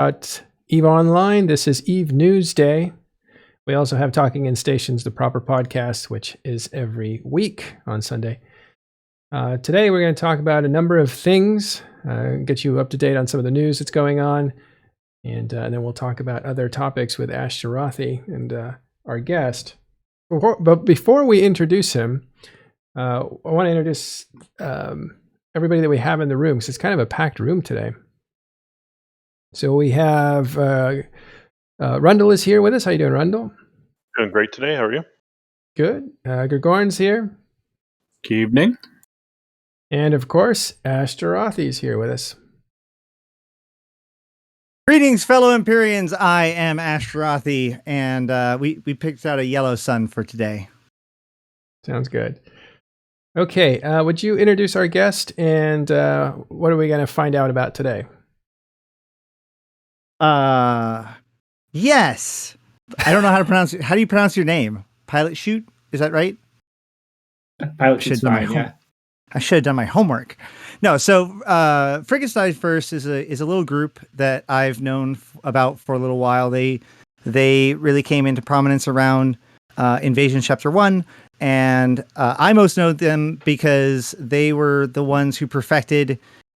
EVE Online. This is EVE News Day. We also have Talking in Stations, the proper podcast, which is every week on Sunday. Today we're going to talk about a number of things, get you up to date on some of the news that's going on, and then we'll talk about other topics with Ashterothi and our guest. But before we introduce him, I want to introduce everybody that we have in the room, because it's kind of a packed room today. So we have Rundle is here with us. How you doing, Rundle? Doing great today. How are you? Good. Gregorn's here. Good evening. And of course, Ashterothi is here with us. Greetings, fellow Empyreans. I am Ashterothi, and we picked out a yellow sun for today. Sounds good. Okay, would you introduce our guest, and what are we going to find out about today? Yes. I don't know how to pronounce it. How do you pronounce your name? Pilot Shoot? Is that right? Pilot Shoot's fine, yeah. I should have done my homework. No, so Frigates Die First is a little group that I've known about for a little while. They really came into prominence around Invasion Chapter 1, and I most know them because they were the ones who perfected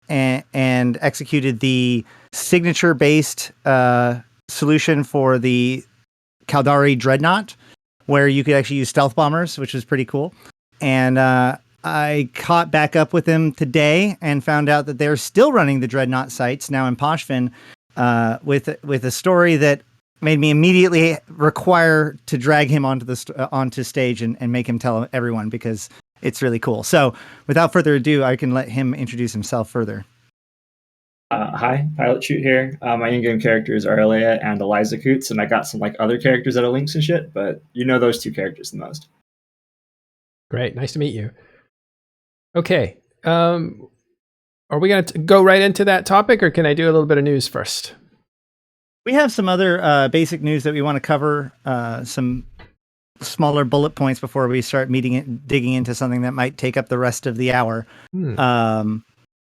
and executed the signature-based solution for the Caldari Dreadnought, where you could actually use stealth bombers, which was pretty cool. And I caught back up with them today and found out that they're still running the Dreadnought sites now in Pochven with a story that made me immediately require to drag him onto stage and make him tell everyone, because it's really cool. So without further ado, I can let him introduce himself further. Hi, Pilot Shoot here. My in-game characters are Alea and Eliza Coots, and I got some other characters that are links and shit, but you know those two characters the most. Great, nice to meet you. Okay, are we going to go right into that topic, or can I do a little bit of news first? We have some other basic news that we want to cover, some smaller bullet points before we start digging into something that might take up the rest of the hour.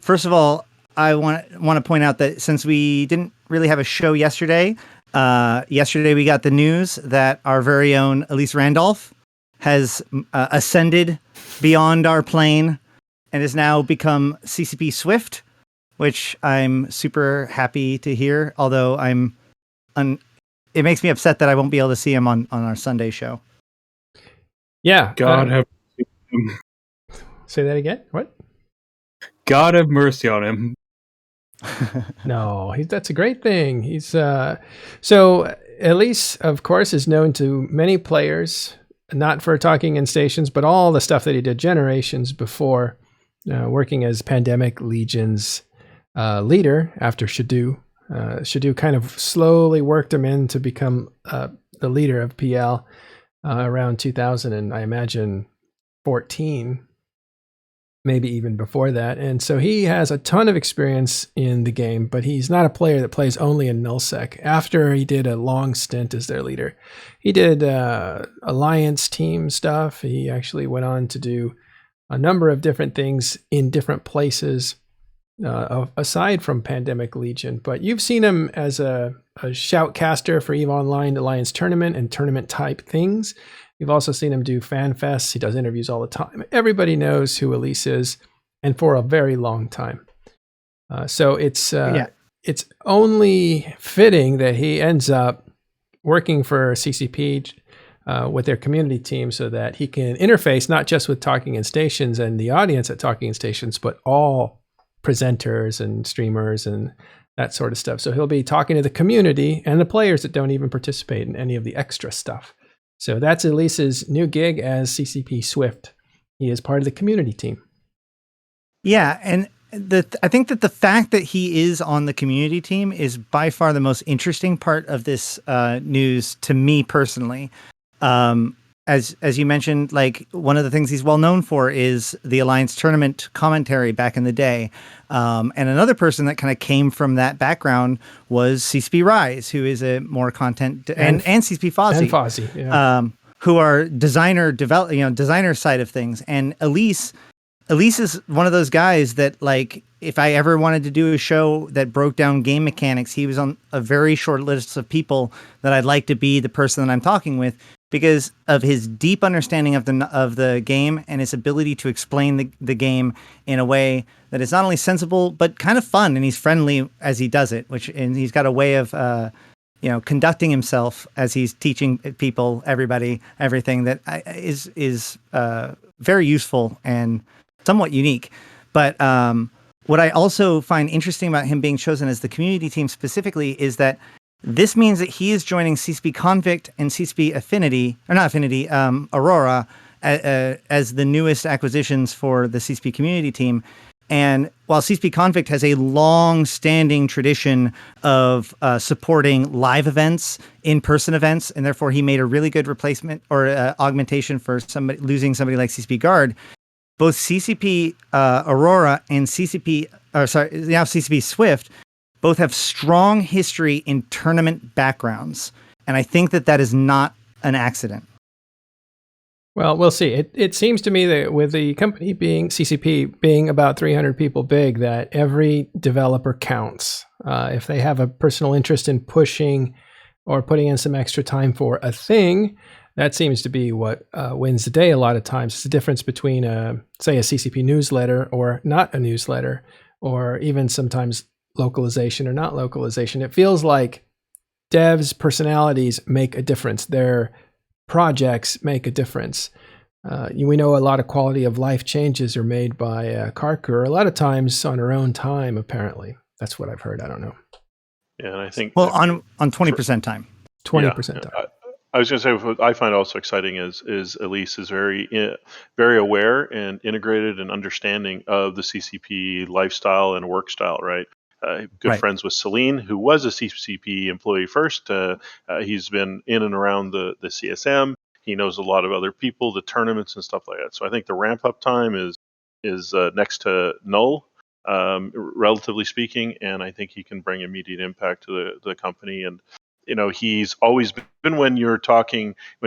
First of all, I want to point out that since we didn't really have a show yesterday we got the news that our very own Elise Randolph has ascended beyond our plane and has now become CCP Swift, which I'm super happy to hear, although it makes me upset that I won't be able to see him on our Sunday show. Yeah. God have him. Say that again? What? God have mercy on him. No, that's a great thing. He's so Elise, of course, is known to many players, not for Talking in Stations, but all the stuff that he did generations before, working as Pandemic Legion's leader after Shadu. Shadu kind of slowly worked him in to become the leader of PL around 2000, and I imagine 14. Maybe even before that. And so he has a ton of experience in the game, but he's not a player that plays only in nullsec. After he did a long stint as their leader, he did alliance team stuff. He actually went on to do a number of different things in different places aside from Pandemic Legion. But you've seen him as a shoutcaster for EVE Online Alliance Tournament and tournament type things. You've also seen him do fan fests. He does interviews all the time. Everybody knows who Elise is, and for a very long time. So it's only fitting that he ends up working for CCP with their community team, so that he can interface not just with Talking in Stations and the audience at Talking in Stations, but all presenters and streamers and that sort of stuff. So he'll be talking to the community and the players that don't even participate in any of the extra stuff. So that's Elise's new gig as CCP Swift. He is part of the community team. Yeah, and I think that the fact that he is on the community team is by far the most interesting part of this news to me personally. As you mentioned, one of the things he's well known for is the Alliance tournament commentary back in the day. And another person that kind of came from that background was CCP Rise, who is a more content and CCP Fozzie. And Fozzie, yeah. Who are designer side of things. And Elise is one of those guys that if I ever wanted to do a show that broke down game mechanics, he was on a very short list of people that I'd like to be the person that I'm talking with, because of his deep understanding of the game and his ability to explain the game in a way that is not only sensible but kind of fun, and he's friendly as he does it. And he's got a way of conducting himself as he's teaching people, everybody, everything that is very useful and somewhat unique. But what I also find interesting about him being chosen as the community team specifically is that this means that he is joining CCP Convict and CCP Affinity, or not Affinity, Aurora, as the newest acquisitions for the CCP community team. And while CCP Convict has a long-standing tradition of supporting live events, in-person events, and therefore he made a really good replacement or augmentation for losing somebody like CCP Guard, both CCP Aurora and now CCP Swift both have strong history in tournament backgrounds. And I think that is not an accident. Well, we'll see. It seems to me that with the company being CCP being about 300 people big, that every developer counts. If they have a personal interest in pushing or putting in some extra time for a thing, that seems to be what wins the day a lot of times. It's the difference between, say, a CCP newsletter or not a newsletter, or even sometimes localization or not localization. It feels like devs' personalities make a difference. Their projects make a difference. We know a lot of quality of life changes are made by car crew, a lot of times on her own time, apparently. That's what I've heard. I don't know. Yeah, and I think... Well, on 20% time. 20% time. I was going to say, what I find also exciting is Elise is very aware and integrated and understanding of the CCP lifestyle and work style, right? Good friends with Celine, who was a CCP employee first. He's been in and around the CSM. He knows a lot of other people, the tournaments and stuff like that. So I think the ramp up time is next to null, relatively speaking, and I think he can bring immediate impact to the company. And he's always been when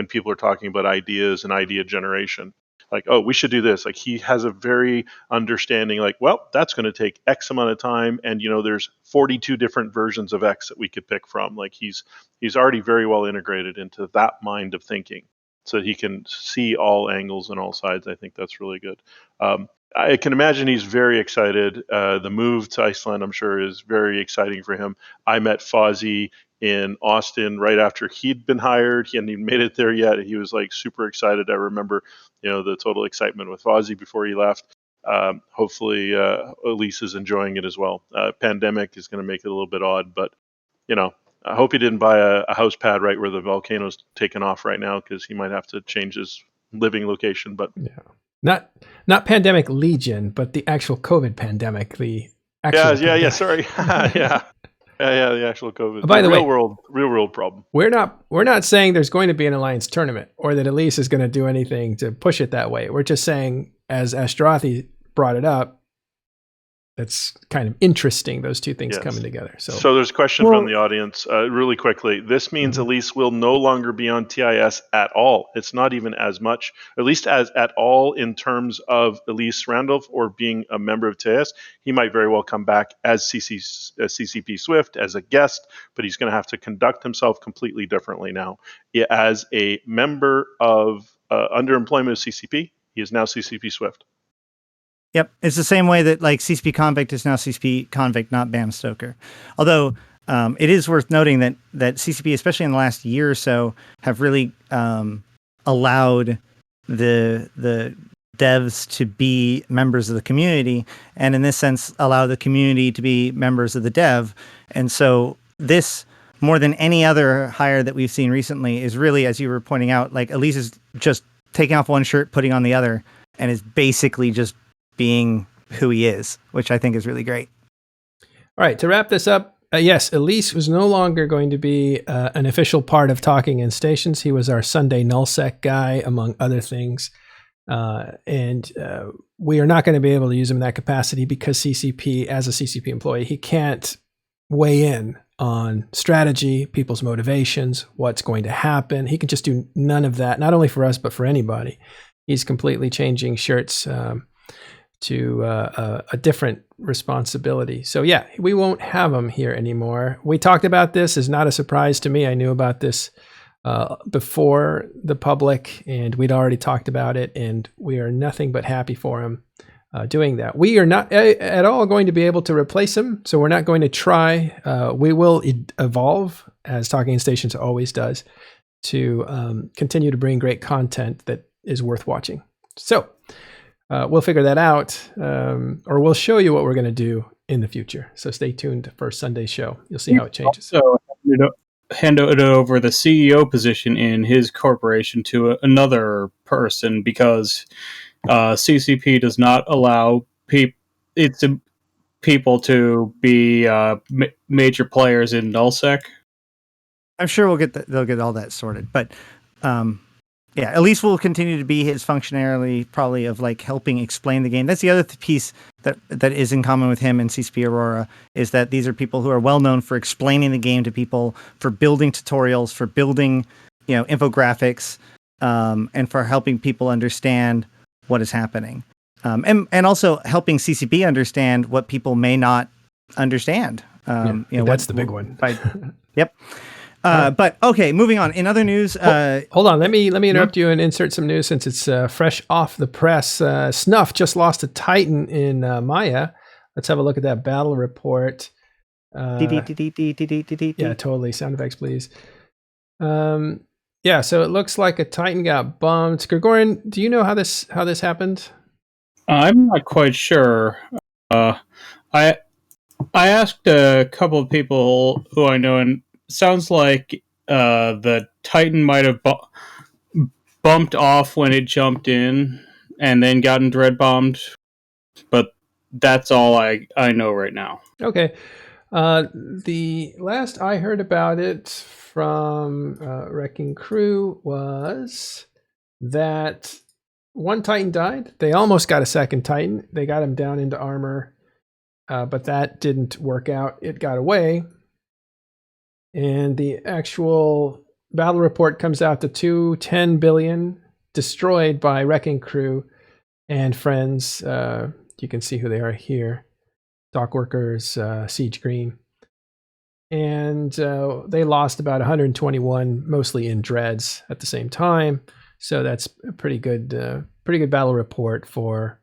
people are talking about ideas and idea generation. Like, oh, we should do this. Like, he has a very understanding, like, well, that's going to take X amount of time. And, there's 42 different versions of X that we could pick from. Like, he's already very well integrated into that mind of thinking so he can see all angles and all sides. I think that's really good. I can imagine he's very excited. The move to Iceland, I'm sure, is very exciting for him. I met Fozzie in Austin right after he'd been hired. He hadn't even made it there yet. He was like super excited. I remember, the total excitement with Fozzie before he left. Hopefully, Elise is enjoying it as well. Pandemic is going to make it a little bit odd, but I hope he didn't buy a house pad right where the volcano's taken off right now, because he might have to change his living location. But yeah, not pandemic Legion, but the actual COVID pandemic. The actual pandemic. Sorry, Yeah, the actual COVID. By the way, real world problem. We're not saying there's going to be an Alliance tournament or that Elise is going to do anything to push it that way. We're just saying, as Ashterothi brought it up, it's kind of interesting, those two things coming together. So there's a question from the audience really quickly. This means Elise will no longer be on TIS at all. It's not even as much, at least as at all in terms of Elise Randolph or being a member of TIS. He might very well come back as CCP Swift, as a guest, but he's going to have to conduct himself completely differently now. As a member of underemployment of CCP, he is now CCP Swift. Yep, it's the same way that like CCP Convict is now CCP Convict, not Bam Stoker. Although it is worth noting that CCP, especially in the last year or so, have really allowed the devs to be members of the community, and in this sense, allow the community to be members of the dev. And so this, more than any other hire that we've seen recently, is really, as you were pointing out, like Elise is just taking off one shirt, putting on the other, and is basically just being who he is, which I think is really great. All right, to wrap this up, yes, Elise was no longer going to be an official part of Talking in Stations. He was our Sunday nullsec guy, among other things. And we are not going to be able to use him in that capacity because CCP, as a CCP employee, he can't weigh in on strategy, people's motivations, what's going to happen. He can just do none of that, not only for us, but for anybody. He's completely changing shirts to a different responsibility. So yeah, we won't have him here anymore. We talked about this. It's not a surprise to me. I knew about this before the public, and we'd already talked about it, and we are nothing but happy for him doing that. We are not at all going to be able to replace him, so we're not going to try. We will evolve, as Talking Stations always does, to continue to bring great content that is worth watching. So we'll figure that out, or we'll show you what we're going to do in the future. So stay tuned for Sunday's show. You'll see how it changes. So handed over the CEO position in his corporation to another person because CCP does not allow people to be major players in nullsec. I'm sure they'll get all that sorted, but yeah, at least we'll continue to be his functionality, probably of like helping explain the game. That's the other piece that is in common with him and CCP Aurora, is that these are people who are well known for explaining the game to people, for building tutorials, for building, infographics, and for helping people understand what is happening, and also helping CCP understand what people may not understand. That's the big one. Yep. But okay, moving on. In other news, hold on. Let me interrupt you and insert some news since it's fresh off the press. Snuff just lost a Titan in Maya. Let's have a look at that battle report. Yeah, totally. Sound effects, please. Yeah, so it looks like a Titan got bumped. Gregorian, do you know how this happened? I'm not quite sure. I asked a couple of people who I know, and sounds like the Titan might have bumped off when it jumped in and then gotten dread bombed, but that's all I know right now. Okay. The last I heard about it from Wrecking Crew was that one Titan died. They almost got a second Titan. They got him down into armor, but that didn't work out. It got away. And the actual battle report comes out to 210 billion destroyed by Wrecking Crew and friends. You can see who they are here. Dock Workers, Siege Green. And they lost about 121, mostly in dreads at the same time. So that's a pretty good battle report for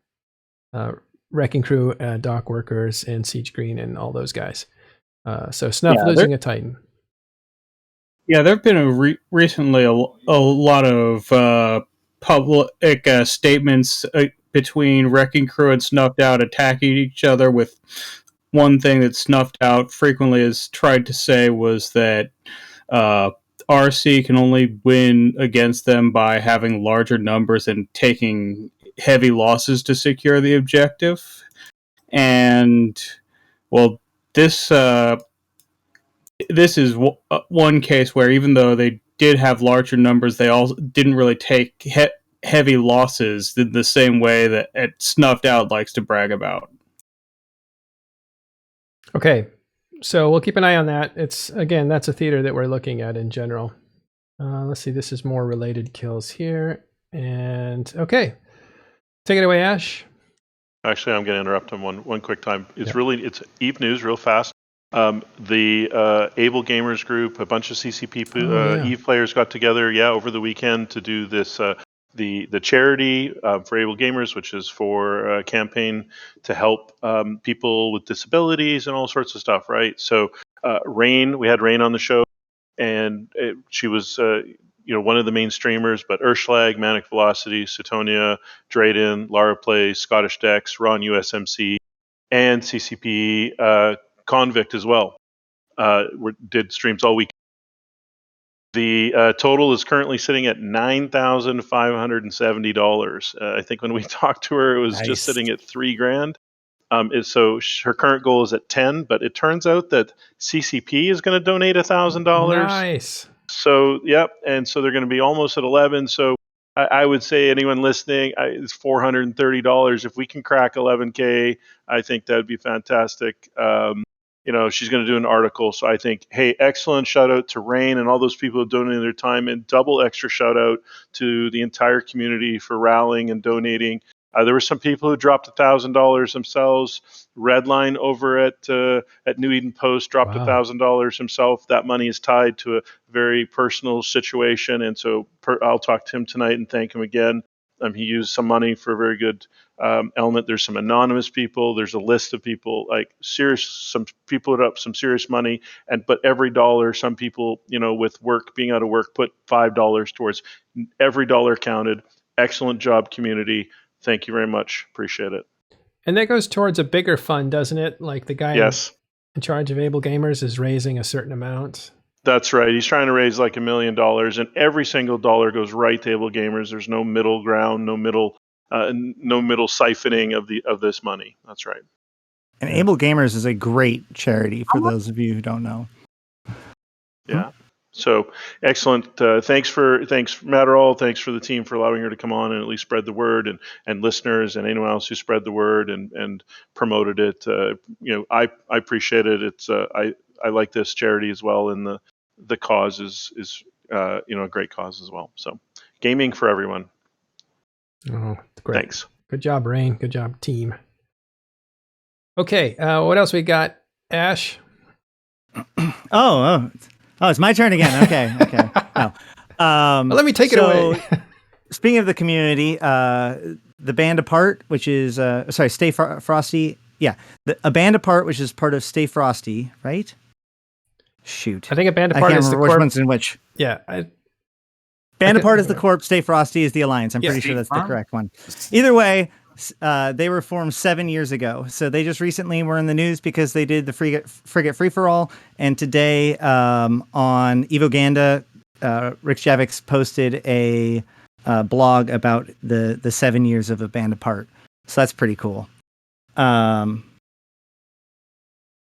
Wrecking Crew, Dock Workers, and Siege Green, and all those guys. So Snuff losing a Titan. Yeah, there have been recently a lot of public statements between Wrecking Crew and Snuffed Out attacking each other. With one thing that Snuffed Out frequently has tried to say was that RC can only win against them by having larger numbers and taking heavy losses to secure the objective. And well, this is one case where even though they did have larger numbers, they all didn't really take heavy losses the same way that it Snuffed Out likes to brag about. Okay, so we'll keep an eye on that. That's a theater that we're looking at in general. Let's see, this is more related kills here. And okay, take it away, Ash. Actually, I'm going to interrupt him one quick time. It's Eve News real fast. The Able Gamers group, a bunch of CCP Eve players got together, over the weekend to do this, the charity for Able Gamers, which is for a campaign to help people with disabilities and all sorts of stuff, right? So we had Rain on the show, and she was one of the main streamers, but Urschlag, Manic Velocity, Sutonia, Drayden, Lara Plays, Scottish Dex, Ron USMC, and CCP Convict as well. Did streams all week. The total is currently sitting at $9,570. I think when we talked to her, it was just sitting at $3,000. So her current goal is at 10, but it turns out that CCP is going to donate $1,000. Nice. So and so they're going to be almost at 11. So I would say anyone listening, it's $430. If we can crack 11K, I think that would be fantastic. She's going to do an article. So I think, hey, excellent shout out to Rain and all those people who donated their time, and double extra shout out to the entire community for rallying and donating. There were some people who dropped $1,000 themselves. Redline over at New Eden Post dropped Wow. $1,000 himself. That money is tied to a very personal situation, and so I'll talk to him tonight and thank him again. He used some money for a very good element. There's some anonymous people. There's a list of people some people put up some serious money, but every dollar, some people, with being out of work, put $5 towards. Every dollar counted. Excellent job, community. Thank you very much. Appreciate it. And that goes towards a bigger fund, doesn't it? Like the guy Yes, in charge of Able Gamers is raising a certain amount. that's right. He's trying to raise like $1 million, and every single dollar goes right to Able Gamers. There's no middle ground, no middle siphoning of this money. That's right. And Able Gamers is a great charity for those of you who don't know. Yeah. So excellent. Thanks Matterall. Thanks for the team for allowing her to come on and at least spread the word, and listeners and anyone else who spread the word and promoted it. I appreciate it. It's I like this charity as well, and the cause is a great cause as well. So gaming for everyone. Oh, great. Thanks. Good job, Rain. Good job, team. Okay, what else we got? Ash? Oh, it's my turn again. Okay. No. Well, let me take it away. Speaking of the community, the Band Apart, which is Stay Frosty. Yeah, A Band Apart, which is part of Stay Frosty, right? Shoot, I think A Band Apart is the which corp. one's in which. Yeah, Band Apart is the corp. Stay Frosty is the alliance. I'm pretty sure that's the correct one. Either way, they were formed 7 years ago. So they just recently were in the news because they did the Frigate Free for All. And today on Evoganda, Rick Javix posted a blog about the 7 years of A Band Apart. So that's pretty cool. And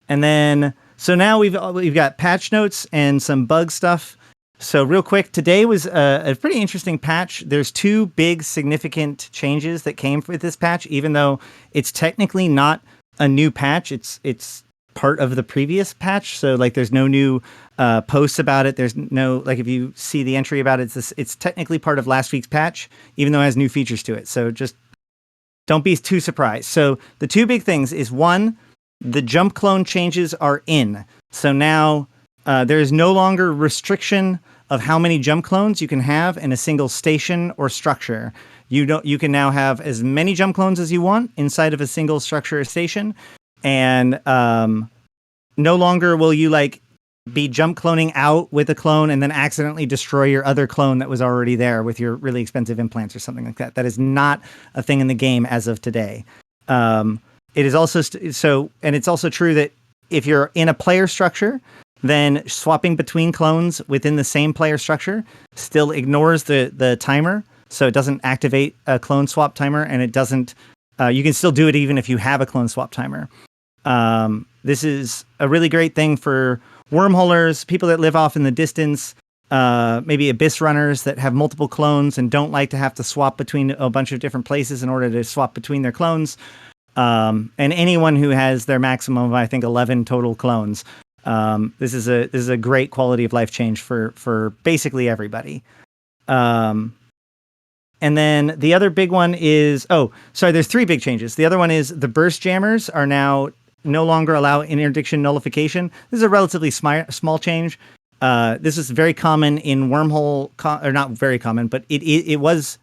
then, so now we've got patch notes and some bug stuff. So real quick, today was a pretty interesting patch. There's two big significant changes that came with this patch, even though it's technically not a new patch. It's part of the previous patch. So like there's no new posts about it. There's no, like if you see the entry about it, it's technically part of last week's patch, even though it has new features to it. So just don't be too surprised. So the two big things is one, the jump clone changes are in. So now there is no longer restriction of how many jump clones you can have in a single station or structure. You can now have as many jump clones as you want inside of a single structure or station, and no longer will you be jump cloning out with a clone and then accidentally destroy your other clone that was already there with your really expensive implants or something like that. That is not a thing in the game as of today. It is also and it's also true that if you're in a player structure, then swapping between clones within the same player structure still ignores the timer. So it doesn't activate a clone swap timer, and it doesn't, you can still do it even if you have a clone swap timer. This is a really great thing for wormholers, people that live off in the distance, maybe abyss runners that have multiple clones and don't like to have to swap between a bunch of different places in order to swap between their clones. And anyone who has their maximum of, I think, 11 total clones. This is a great quality of life change for basically everybody. And then the other big one is, there's three big changes. The other one is the burst jammers are now no longer allow interdiction nullification. This is a relatively small change. This is very common in Wormhole, or not very common, but it was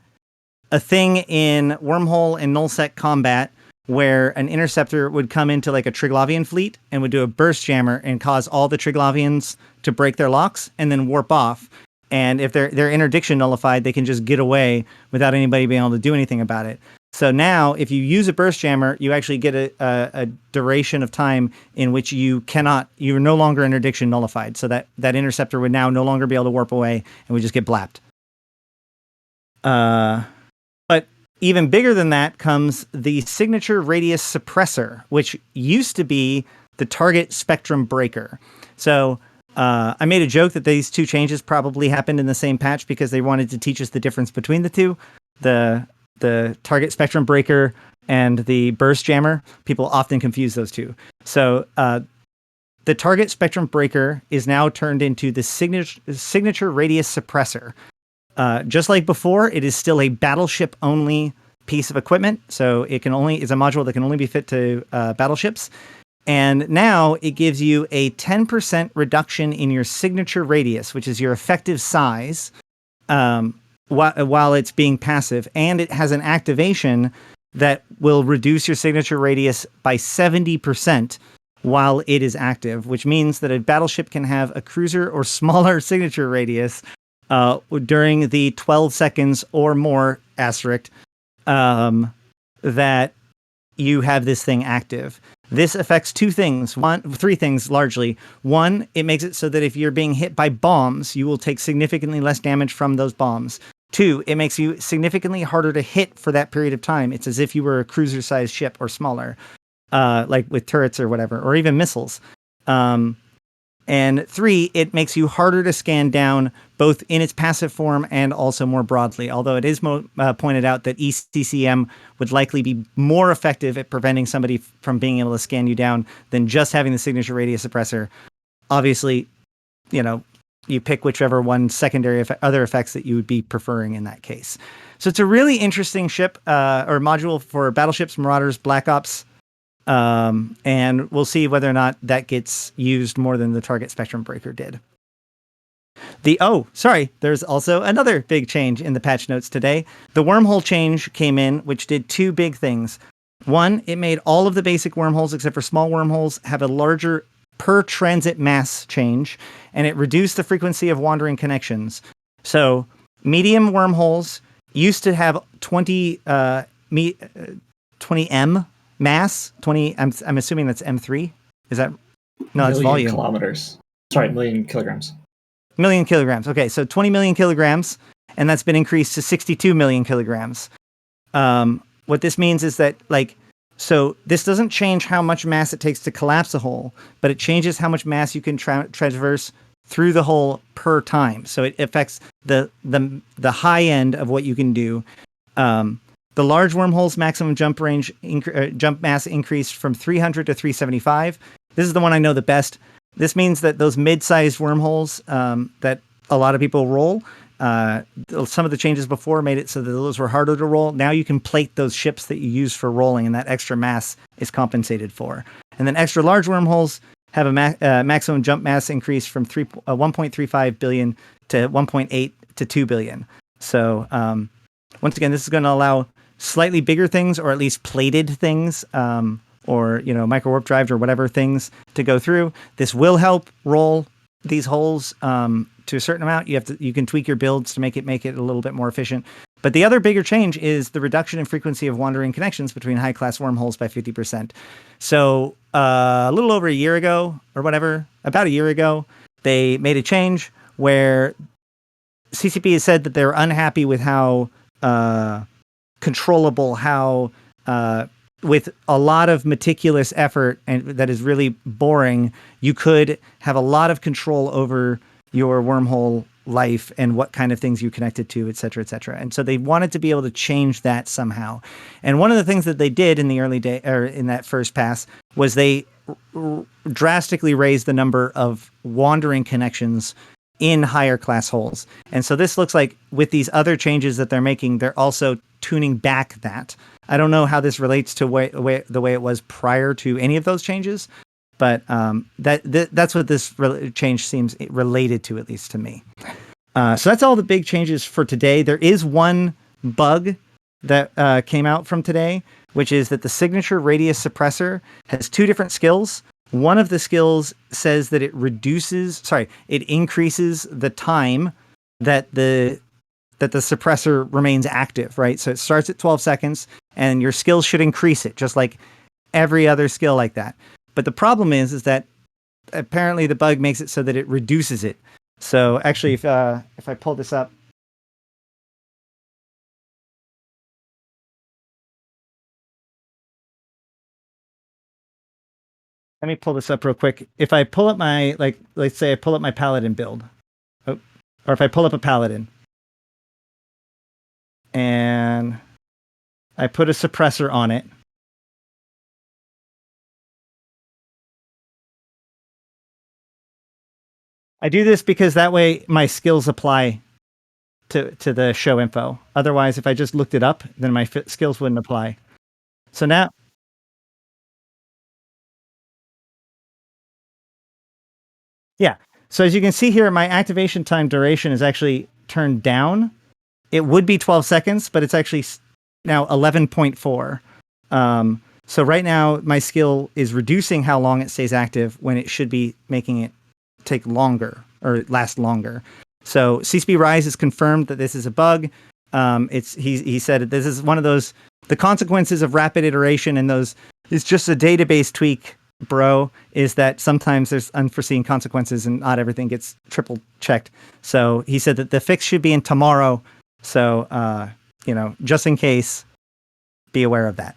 a thing in Wormhole and Nullsec combat, where an interceptor would come into like a Triglavian fleet and would do a burst jammer and cause all the Triglavians to break their locks and then warp off. And if their interdiction nullified, they can just get away without anybody being able to do anything about it. So now, if you use a burst jammer, you actually get a duration of time in which you're no longer interdiction nullified. So that interceptor would now no longer be able to warp away and would just get blapped. But even bigger than that comes the signature radius suppressor, which used to be the target spectrum breaker. So I made a joke that these two changes probably happened in the same patch because they wanted to teach us the difference between the two. The target spectrum breaker and the burst jammer. People often confuse those two. So the target spectrum breaker is now turned into the signature radius suppressor. Just like before, it is still a battleship only piece of equipment. So it's a module that can only be fit to battleships. And now it gives you a 10% reduction in your signature radius, which is your effective size, while it's being passive. And it has an activation that will reduce your signature radius by 70% while it is active, which means that a battleship can have a cruiser or smaller signature radius during the 12 seconds or more asterisk that you have this thing active. This affects three things largely. One, it makes it so that if you're being hit by bombs, you will take significantly less damage from those bombs. Two, it makes you significantly harder to hit for that period of time. It's as if you were a cruiser-sized ship or smaller, like with turrets or whatever, or even missiles. And three, it makes you harder to scan down, both in its passive form and also more broadly. Although it is pointed out that ECCM would likely be more effective at preventing somebody from being able to scan you down than just having the signature radius suppressor. Obviously, you pick whichever one secondary other effects that you would be preferring in that case. So it's a really interesting ship or module for battleships, marauders, black ops. And we'll see whether or not that gets used more than the target spectrum breaker did. There's also another big change in the patch notes today. The wormhole change came in, which did two big things. One, it made all of the basic wormholes, except for small wormholes, have a larger per transit mass change, and it reduced the frequency of wandering connections. So medium wormholes used to have 20 M mass. 20. I'm assuming that's M3. Is that no? That's volume. Kilometers. Sorry, million kilograms. Million kilograms. Okay, so 20 million kilograms, and that's been increased to 62 million kilograms. What this means is that, so this doesn't change how much mass it takes to collapse a hole, but it changes how much mass you can traverse through the hole per time. So it affects the high end of what you can do. The large wormhole's maximum jump range, jump mass increased from 300 to 375. This is the one I know the best. This means that those mid-sized wormholes that a lot of people roll, some of the changes before made it so that those were harder to roll. Now you can plate those ships that you use for rolling, and that extra mass is compensated for. And then extra large wormholes have a maximum jump mass increase from 1.35 billion to 1.8 to 2 billion. So once again, this is going to allow slightly bigger things, or at least plated things, or micro warp drives or whatever things to go through. This will help roll these holes to a certain amount. You can tweak your builds to make it a little bit more efficient. But the other bigger change is the reduction in frequency of wandering connections between high class wormholes by 50%. So a little over a year ago, or whatever, about a year ago, they made a change where CCP has said that they're unhappy with how controllable, how with a lot of meticulous effort, and that is really boring, you could have a lot of control over your wormhole life and what kind of things you connected to, et cetera, et cetera. And so they wanted to be able to change that somehow. And one of the things that they did in the early day, or in that first pass, was they drastically raised the number of wandering connections in higher class holes. And so this looks like with these other changes that they're making, they're also tuning back that. I don't know how this relates to the way it was prior to any of those changes, but that's what this change seems related to, at least to me. So that's all the big changes for today. There is one bug that came out from today, which is that the signature radius suppressor has two different skills. One of the skills says that it increases the time that the suppressor remains active, right? So it starts at 12 seconds, and your skills should increase it, just like every other skill like that. But the problem is that apparently the bug makes it so that it reduces it. So actually, if I pull this up, let me pull this up real quick. If I pull up my, let's say I pull up my Paladin build, or if I pull up a Paladin, and I put a suppressor on it, I do this because that way my skills apply to the show info. Otherwise, if I just looked it up, then my skills wouldn't apply. So now, yeah. So as you can see here, my activation time duration is actually turned down. It would be 12 seconds, but it's actually now 11.4. So right now, my skill is reducing how long it stays active when it should be making it take longer or last longer. So CSP Rise has confirmed that this is a bug. He said this is one of those, the consequences of rapid iteration and those, it's just a database tweak, bro, is that sometimes there's unforeseen consequences and not everything gets triple checked. So he said that the fix should be in tomorrow. So, just in case, be aware of that.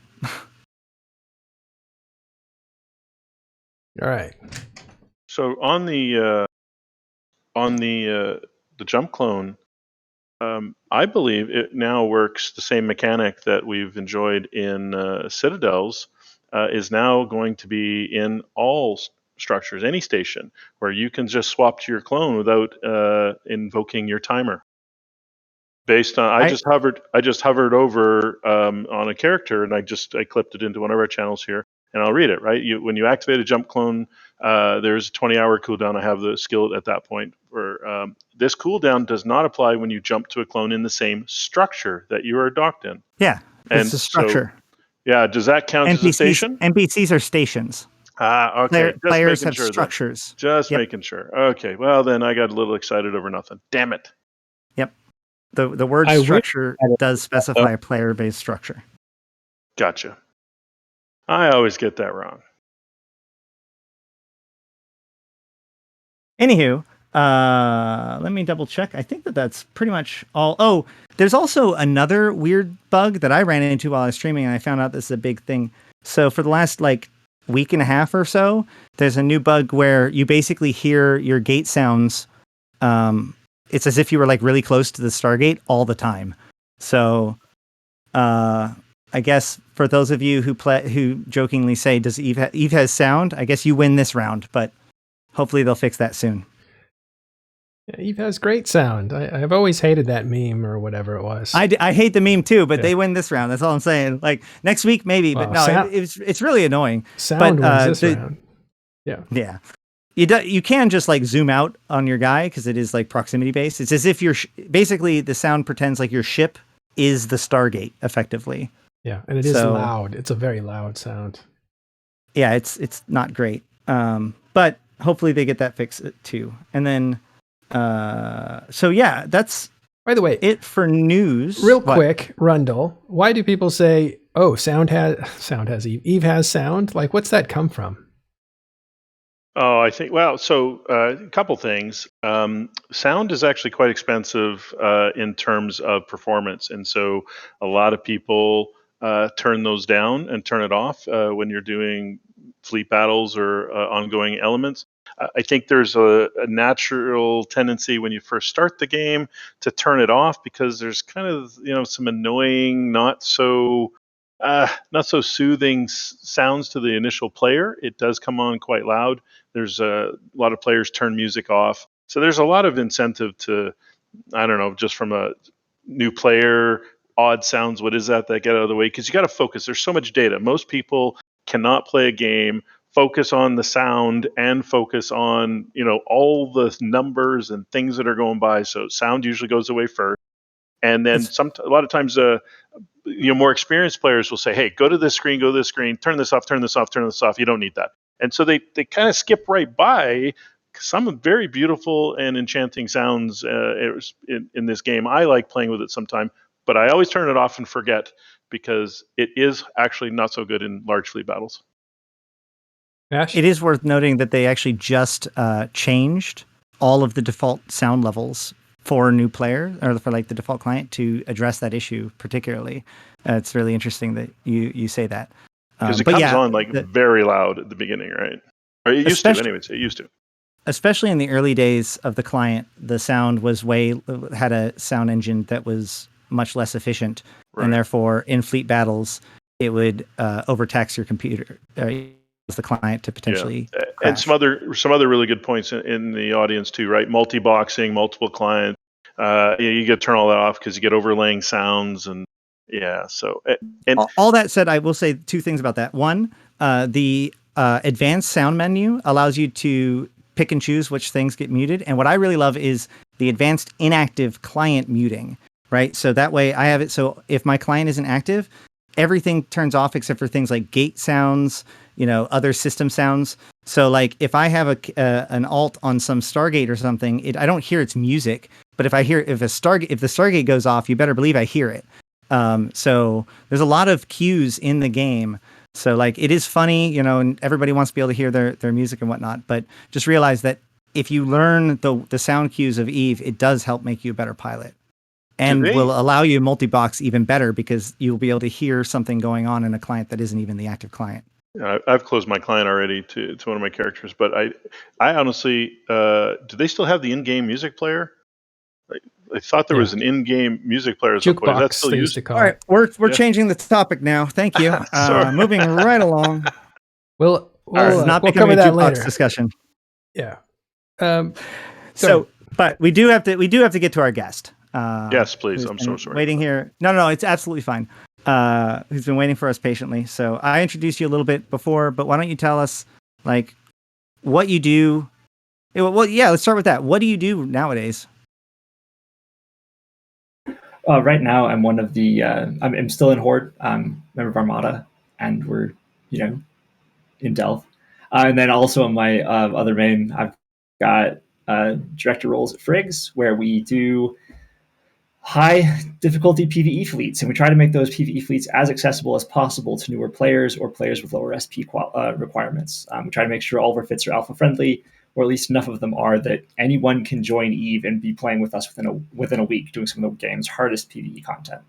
All right. So on the jump clone, I believe it now works. The same mechanic that we've enjoyed in Citadels is now going to be in all structures, any station, where you can just swap to your clone without invoking your timer. Based on, I just hovered over on a character, and I clipped it into one of our channels here, and I'll read it. Right, when you activate a jump clone, there's a 20-hour cooldown. I have the skill at that point. Where this cooldown does not apply when you jump to a clone in the same structure that you are docked in. Yeah, and it's a structure. So, yeah, does that count as a station? NPCs are stations. Okay. Players have structures. Just making sure. Okay, well then I got a little excited over nothing. Damn it. Yep. The word structure does specify a player-based structure. Gotcha. I always get that wrong. Anywho, let me double check. I think that's pretty much all. Oh, there's also another weird bug that I ran into while I was streaming, and I found out this is a big thing. So for the last week and a half or so, there's a new bug where you basically hear your gate sounds. It's as if you were really close to the Stargate all the time. So, I guess for those of you who jokingly say, "Does Eve has sound?" I guess you win this round, but hopefully they'll fix that soon. Yeah, Eve has great sound. I've always hated that meme or whatever it was. I hate the meme too, but they win this round. That's all I'm saying. Next week maybe, but no, it's really annoying. Sound wins this round. Yeah. Yeah. You can just zoom out on your guy because it is proximity based. It's as if basically the sound pretends your ship is the Stargate effectively. Yeah, and it is loud. It's a very loud sound. Yeah, it's not great. But hopefully they get that fixed too. And then, that's by the way it for news. Real quick, Rundle. Why do people say, "Oh, sound has Eve"? Eve has sound. What's that come from? Oh, I think, a couple things. Sound is actually quite expensive in terms of performance. And so a lot of people turn those down and turn it off when you're doing fleet battles or ongoing elements. I think there's a natural tendency when you first start the game to turn it off because there's kind of, some annoying, not so soothing sounds to the initial player. It does come on quite loud. There's a lot of players turn music off. So there's a lot of incentive to, I don't know, just from a new player, odd sounds, what is that get out of the way? Because you got to focus. There's so much data. Most people cannot play a game, focus on the sound and focus on, all the numbers and things that are going by. So sound usually goes away first. And then a lot of times, more experienced players will say, "Hey, go to this screen, turn this off, turn this off, turn this off. You don't need that." And so they kind of skip right by some very beautiful and enchanting sounds in this game. I like playing with it sometime, but I always turn it off and forget because it is actually not so good in large fleet battles. Ash? It is worth noting that they actually just changed all of the default sound levels for a new player or for the default client to address that issue particularly. It's really interesting that you say that. Because it comes on very loud at the beginning, right? Or it used to, anyways. It used to. Especially in the early days of the client, the sound had a sound engine that was much less efficient, and therefore in fleet battles it would overtax your computer, the client to potentially crash. And some other really good points in the audience too, right? Multi-boxing, multiple clients. You get to turn all that off because you get overlaying sounds and yeah. So and All that said, I will say two things about that. One, the advanced sound menu allows you to pick and choose which things get muted. And what I really love is the advanced inactive client muting, right? So that way I have it. So if my client isn't active, everything turns off except for things like gate sounds, other system sounds. So like if I have an alt on some Stargate or something, I don't hear its music. But if the Stargate goes off, you better believe I hear it. So there's a lot of cues in the game. So like it is funny, and everybody wants to be able to hear their music and whatnot. But just realize that if you learn the sound cues of Eve, it does help make you a better pilot, and will allow you multi-box even better because you'll be able to hear something going on in a client that isn't even the active client. I've closed my client already to one of my characters, but I honestly, do they still have the in-game music player? I thought there was an in-game music player at some point. Is that Jukebox, still they used? used to call All right, it. we're changing the topic now. Thank you. Sorry. Moving right along. We'll Not we'll becoming cover a that jukebox later. discussion. Yeah. So, but we do have to get to our guest. Yes, please. Who's I'm been so sorry. waiting here. No, it's absolutely fine. Who's been waiting for us patiently. So I introduced you a little bit before, but why don't you tell us like what you do? Well, yeah, let's start with that. What do you do nowadays? Right now, I'm one of the. I'm still in Horde. Member of Armada, and we're in Delve. And then also on my other main, I've got director roles at Frigs, where we do high difficulty PvE fleets, and we try to make those PvE fleets as accessible as possible to newer players or players with lower SP requirements. We try to make sure all of our fits are alpha friendly, or at least enough of them are that anyone can join Eve and be playing with us within a week, doing some of the game's hardest PvE content.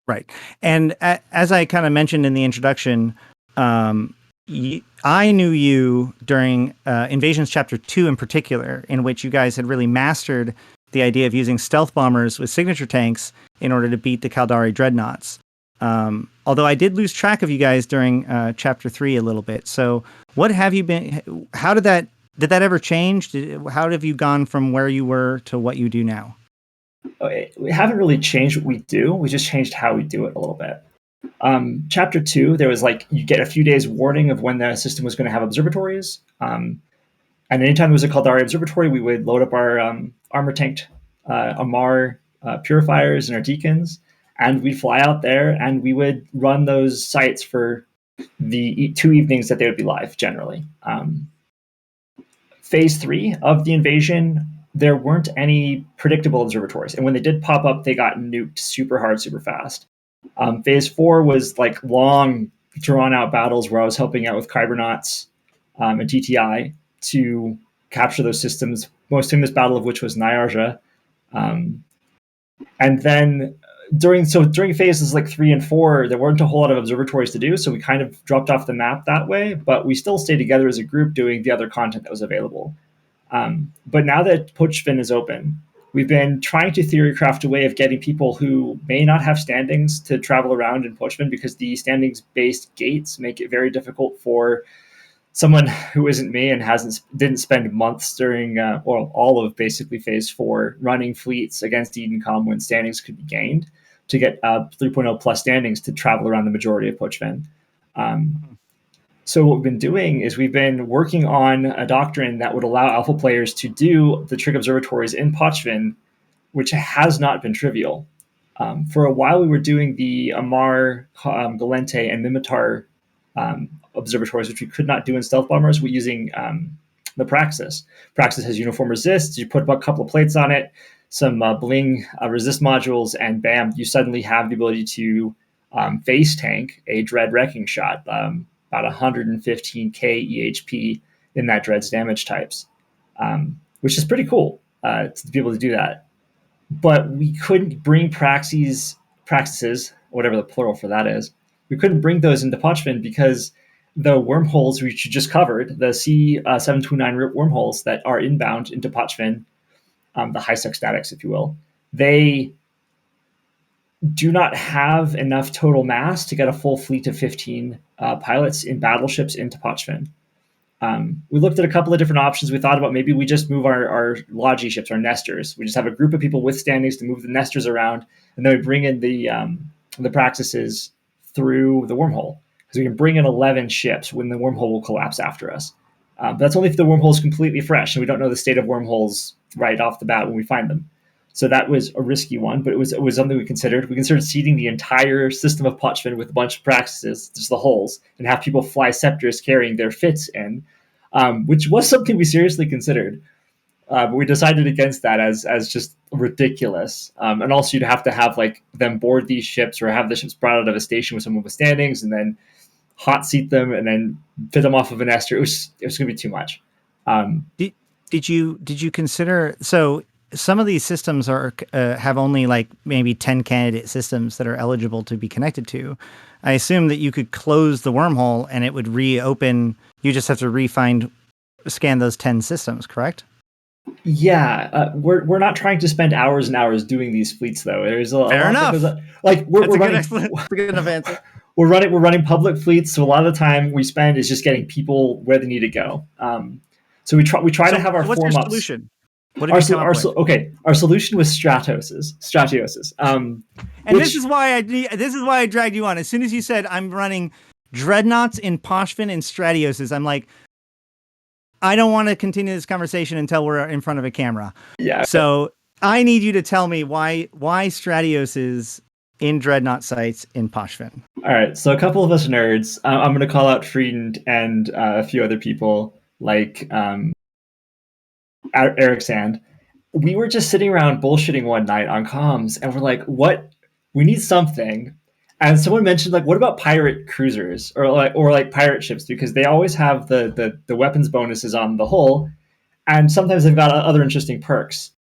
Right. And as I kind of mentioned in the introduction, I knew you during Invasions Chapter 2 in particular, in which you guys had really mastered the idea of using stealth bombers with signature tanks in order to beat the Caldari dreadnoughts. Although I did lose track of you guys during Chapter 3 a little bit. So what have you been... How did that ever change? How have you gone from where you were to what you do now? We haven't really changed what we do. We just changed how we do it a little bit. Chapter 2, there was you get a few days warning of when the system was going to have observatories. And anytime there was a Caldari observatory, we would load up our armor tanked Amar purifiers and our deacons, and we'd fly out there and we would run those sites for the 2 evenings that they would be live generally. Phase 3 of the invasion, there weren't any predictable observatories. And when they did pop up, they got nuked super hard, super fast. Phase 4 was long, drawn-out battles where I was helping out with Kybernauts and TTI to capture those systems, most famous battle of which was Nyarja. And then during phases 3 and 4, there weren't a whole lot of observatories to do, so we kind of dropped off the map that way, but we still stayed together as a group doing the other content that was available. But now that Pochven is open, we've been trying to theorycraft a way of getting people who may not have standings to travel around in Pochven, because the standings-based gates make it very difficult for someone who isn't me and didn't spend months during all of basically phase 4 running fleets against Edencom when standings could be gained to get 3.0 plus standings to travel around the majority of Pochven. So what we've been doing is we've been working on a doctrine that would allow alpha players to do the trig observatories in Pochven, which has not been trivial. For a while, we were doing the Amar, Galente, and Mimitar observatories, which we could not do in stealth bombers. We're using the Praxis. Praxis has uniform resist. You put a couple of plates on it, some bling resist modules, and bam, you suddenly have the ability to face tank a Dread Wrecking Shot, about 115k EHP in that Dread's damage types, which is pretty cool to be able to do that. But we couldn't bring praxis, whatever the plural for that is, we couldn't bring those into Pochven because the wormholes which you just covered, the C729 wormholes that are inbound into Pochven, the high-sec statics, if you will, they do not have enough total mass to get a full fleet of 15 pilots in battleships into Pochven. We looked at a couple of different options. We thought about maybe we just move our Logi ships, our nesters. We just have a group of people with standings to move the nesters around, and then we bring in the practices through the wormhole, because we can bring in 11 ships when the wormhole will collapse after us. But that's only if the wormhole is completely fresh, and we don't know the state of wormholes right off the bat when we find them. So that was a risky one, but it was something we considered. We considered seeding the entire system of Pochven with a bunch of practices, just the holes, and have people fly scepters carrying their fits in, which was something we seriously considered. But we decided against that as just ridiculous. And also, you'd have to have like them board these ships or have the ships brought out of a station with someone with standings, and then hot seat them and then fit them off of an ester. It was going to be too much. Did you consider, so some of these systems are have only like maybe 10 candidate systems that are eligible to be connected to. I assume that you could close the wormhole and it would reopen. You just have to scan those 10 systems, correct? Yeah, we're not trying to spend hours and hours doing these fleets though. There's a Fair enough. Like we're running. That's a good enough answer. We're running public fleets, so a lot of the time we spend is just getting people where they need to go. So we try to have our what's form your ups. Solution? What did you come up with? Okay, our solution was Stratoses. And this is why I dragged you on. As soon as you said I'm running dreadnoughts in Pochven and Stratioses, I'm like, I don't want to continue this conversation until we're in front of a camera. Yeah. So I need you to tell me why Stratioses in dreadnought sites in Pochven. All right. So a couple of us nerds. I'm going to call out Frieden and a few other people like Eric Sand. We were just sitting around bullshitting one night on comms, and we're like, "What? We need something." And someone mentioned, like, what about pirate cruisers or like pirate ships, because they always have the weapons bonuses on the hull, and sometimes they've got other interesting perks.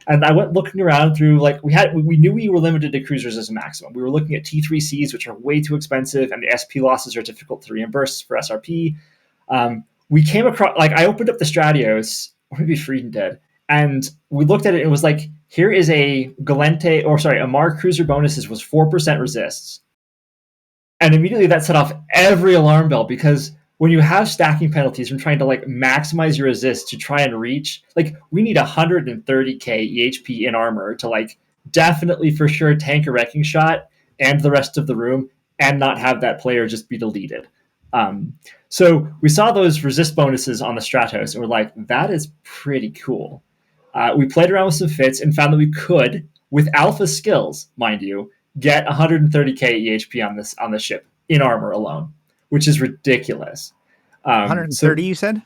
And I went looking around through, like, we knew we were limited to cruisers as a maximum. We were looking at T3Cs, which are way too expensive, and the SP losses are difficult to reimburse for SRP. We came across, like, I opened up the Stratios, or maybe Frieden did, and we looked at it, and it was like, here is a Amar cruiser bonuses was 4% resists. And immediately that set off every alarm bell, because when you have stacking penalties from trying to like maximize your resist to try and reach, like, we need 130k EHP in armor to like definitely for sure tank a wrecking shot and the rest of the room and not have that player just be deleted. So we saw those resist bonuses on the Stratos and we're like, that is pretty cool. We played around with some fits and found that we could, with alpha skills, mind you, get 130k EHP on this ship in armor alone, which is ridiculous. 130, you said?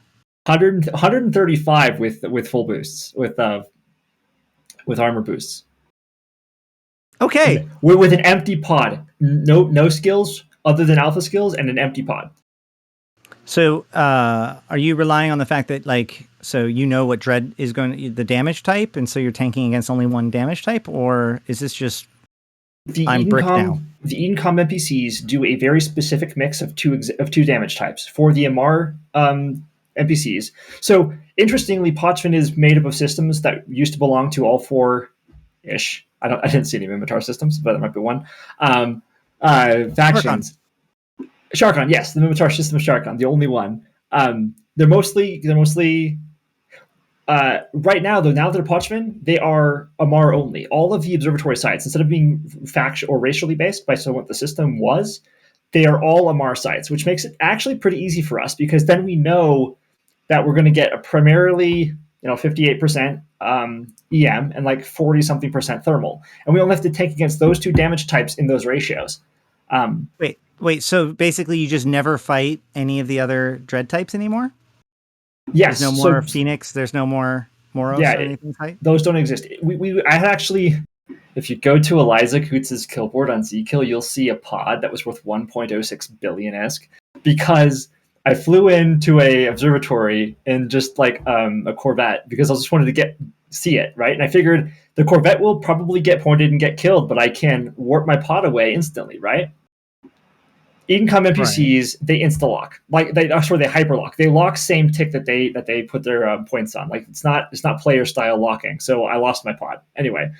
135 with full boosts, with armor boosts. Okay. With an empty pod, no skills other than alpha skills, and an empty pod. So, are you relying on the fact that, like, so you know what dread is going to, the damage type, and so you're tanking against only one damage type, or is this just I'm brick now? The Edencom NPCs do a very specific mix of two damage types for the Amar NPCs. So, interestingly, Pochven is made up of systems that used to belong to all four-ish. I didn't see any Mimitar systems, but there might be one. Factions. Sharkon, yes, the Mimitar system of Sharkon, the only one. They're mostly right now, though, now they're Pochven, they are Amar only. All of the observatory sites, instead of being faction or racially based by what the system was, they are all Amar sites, which makes it actually pretty easy for us, because then we know that we're going to get a primarily 58% EM and like 40-something% thermal. And we only have to tank against those two damage types in those ratios. Wait, so basically you just never fight any of the other dread types anymore? Yes. There's no more Phoenix, there's no more Moros or anything type? Those don't exist. I actually, if you go to Eliza Coots' kill board on Zkill, you'll see a pod that was worth 1.06 billion-esque, because I flew into a observatory in just like a Corvette, because I just wanted to see it, right? And I figured the Corvette will probably get pointed and get killed, but I can warp my pod away instantly, right? Edencom NPCs, right. They insta-lock. Like they hyper-lock. They lock same tick that they put their points on. Like it's not player style locking. So I lost my pod. Anyway,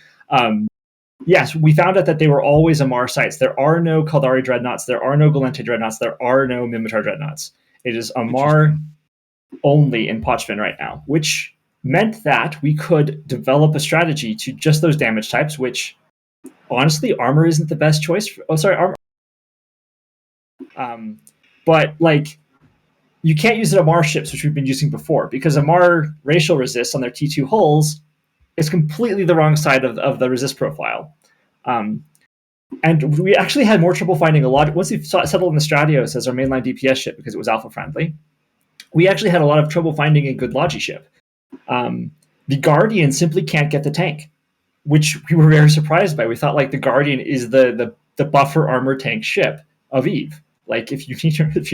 yes, we found out that they were always Amar sites. There are no Kaldari dreadnoughts. There are no Galente dreadnoughts. There are no Mimitar dreadnoughts. It is Amar only in Pochven right now, which meant that we could develop a strategy to just those damage types, which honestly, armor isn't the best choice. Armor. But like, you can't use the Amar ships, which we've been using before, because Amar racial resist on their T2 hulls is completely the wrong side of the resist profile. And we actually had more trouble finding a lot. Once we settled in the Stratios as our mainline DPS ship because it was alpha friendly, we actually had a lot of trouble finding a good Logi ship. The Guardian simply can't get the tank, which we were very surprised by. We thought like the Guardian is the buffer armor tank ship of Eve. Like if you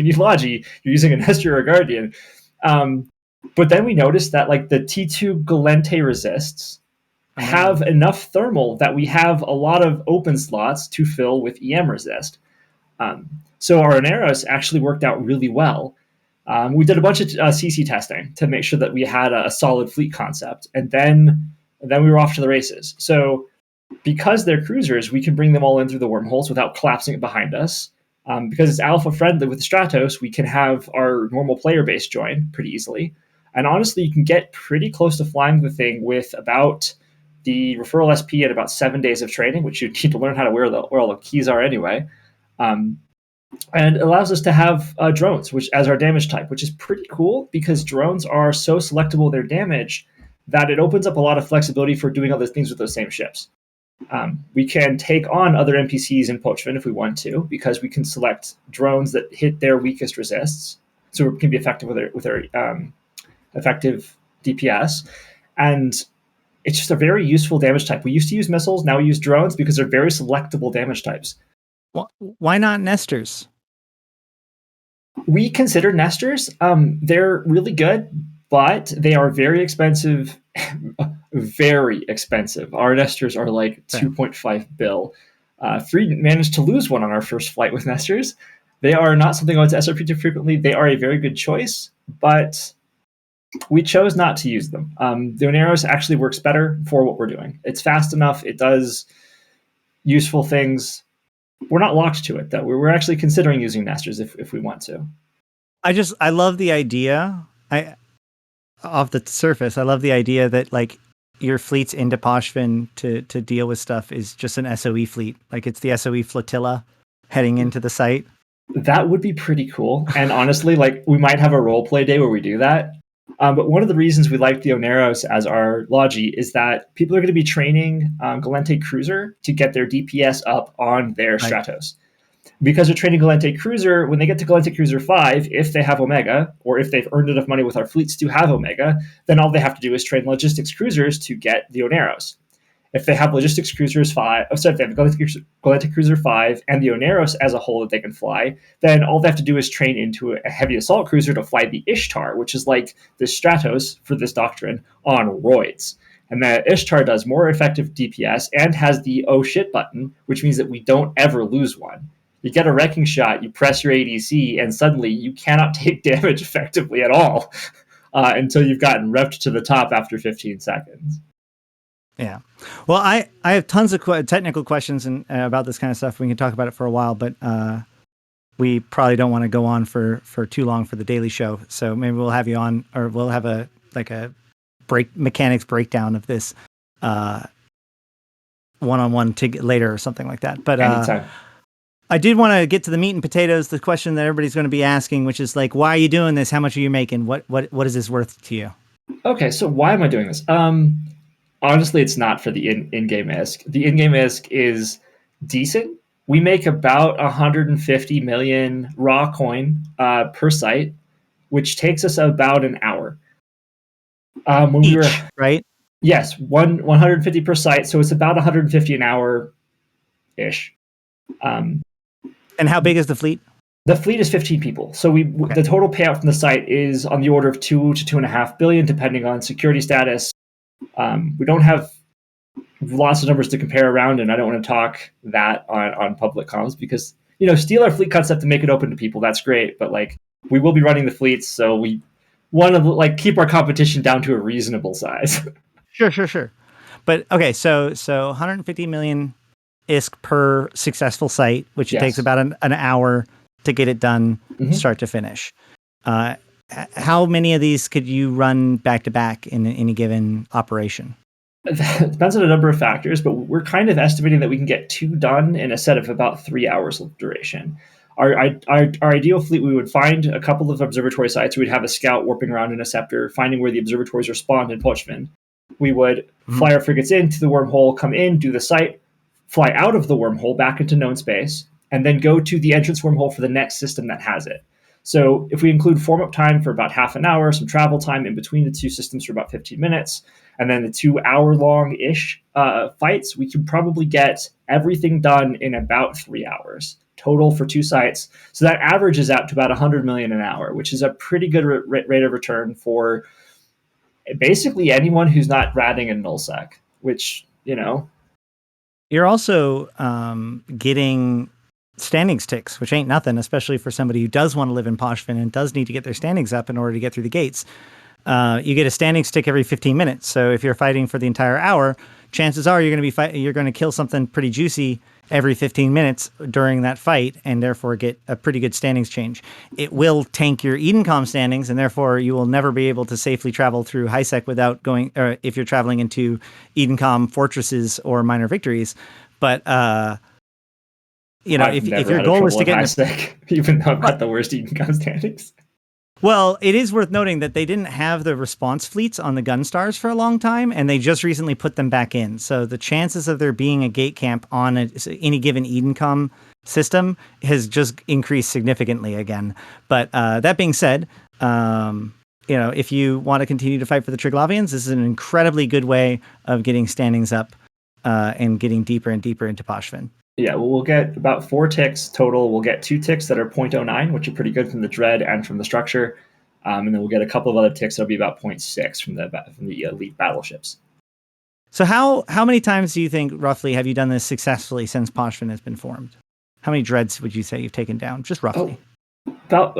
need Logi, you're using a Nestor or a Guardian. But then we noticed that like the T2 Galente resists have enough thermal that we have a lot of open slots to fill with EM resist. So our Oneros actually worked out really well. We did a bunch of CC testing to make sure that we had a solid fleet concept, and then we were off to the races. So because they're cruisers, we can bring them all in through the wormholes without collapsing it behind us. Because it's alpha friendly with the Stratos, we can have our normal player base join pretty easily. And honestly, you can get pretty close to flying the thing with about the referral SP at about 7 days of training, which you need to learn how to where all the keys are anyway. And it allows us to have drones, which as our damage type, which is pretty cool because drones are so selectable their damage that it opens up a lot of flexibility for doing other things with those same ships. We can take on other NPCs in Pochven if we want to, because we can select drones that hit their weakest resists, so it can be effective with their effective DPS. And it's just a very useful damage type. We used to use missiles, now we use drones because they're very selectable damage types. Why not Nestors? We consider Nestors. They're really good, but they are very expensive. Very expensive. Our Nestors are like 2.5 bill. Freed managed to lose one on our first flight with Nestors. They are not something I want to SRP too frequently. They are a very good choice, but we chose not to use them. The Oneros actually works better for what we're doing. It's fast enough. It does useful things. We're not locked to it, though. We're actually considering using Nestors if we want to. I love the idea. Off the surface, I love the idea that like your fleet's into Pochven to deal with stuff is just an SOE fleet. Like it's the SOE flotilla heading into the site. That would be pretty cool. And honestly, like we might have a role play day where we do that. But one of the reasons we like the Oneros as our Logi is that people are going to be training Galente Cruiser to get their DPS up on their Stratos. Because they're training Galente Cruiser, when they get to Galente Cruiser 5, if they have Omega, or if they've earned enough money with our fleets to have Omega, then all they have to do is train Logistics Cruisers to get the Oneros. If they have Logistics Cruisers 5, if they have Galente Cruiser 5 and the Oneros as a whole that they can fly, then all they have to do is train into a heavy assault cruiser to fly the Ishtar, which is like the Stratos for this doctrine on roids. And that Ishtar does more effective DPS and has the oh shit button, which means that we don't ever lose one. You get a wrecking shot, you press your ADC, and suddenly you cannot take damage effectively at all until you've gotten repped to the top after 15 seconds. Yeah. Well, I have tons of technical questions about this kind of stuff. We can talk about it for a while, but we probably don't want to go on for too long for the daily show. So maybe we'll have you on, or we'll have a mechanics breakdown of this one-on-one later or something like that. But anytime. I did want to get to the meat and potatoes, the question that everybody's going to be asking, which is like, why are you doing this? How much are you making? What is this worth to you? Okay, so why am I doing this? Honestly, it's not for the in-game ISK. The in-game ISK is decent. We make about 150 million raw coin per site, which takes us about an hour. When Each, right? Yes, 150 per site, so it's about 150 an hour-ish. And how big is the fleet? The fleet is 15 people. So the total payout from the site is on the order of 2 to 2.5 billion, depending on security status. We don't have lots of numbers to compare around, and I don't want to talk that on public comms because, steal our fleet concept and make it open to people. That's great. But we will be running the fleets. So we want to keep our competition down to a reasonable size. Sure. But okay. So 150 million ISK per successful site, which it takes about an hour to get it done, start to finish. how many of these could you run back to back in any given operation? It depends on a number of factors, but we're kind of estimating that we can get 2 done in a set of about 3 hours of duration. Our ideal fleet, we would find a couple of observatory sites. We'd have a scout warping around in a scepter, finding where the observatories are spawned in Pochven. We would fly our frigates into the wormhole, come in, do the site, fly out of the wormhole back into known space, and then go to the entrance wormhole for the next system that has it. So if we include form-up time for about half an hour, some travel time in between the two systems for about 15 minutes, and then the 2 hour long-ish fights, we can probably get everything done in about 3 hours total for 2 sites. So that averages out to about 100 million an hour, which is a pretty good rate of return for basically anyone who's not ratting in nullsec, which, You're also getting standings ticks, which ain't nothing, especially for somebody who does want to live in Pochven and does need to get their standings up in order to get through the gates. You get a standings tick every 15 minutes. So if you're fighting for the entire hour, chances are you're going to kill something pretty juicy every 15 minutes during that fight, and therefore get a pretty good standings change. It will tank your Edencom standings, and therefore you will never be able to safely travel through HiSec without going, or if you're traveling into Edencom fortresses or minor victories. But if your goal is to get HiSec, even though I've got the worst Edencom standings. Well, it is worth noting that they didn't have the response fleets on the gun stars for a long time, and they just recently put them back in. So the chances of there being a gate camp on any given Edencom system has just increased significantly again. But that being said, if you want to continue to fight for the Triglavians, this is an incredibly good way of getting standings up and getting deeper and deeper into Pochven. Yeah, well, we'll get about 4 ticks total. We'll get 2 ticks that are 0.09, which are pretty good from the Dread and from the structure. And then we'll get a couple of other ticks that'll be about 0.6 from the elite battleships. So how many times do you think, roughly, have you done this successfully since Pochven has been formed? How many Dreads would you say you've taken down, just roughly?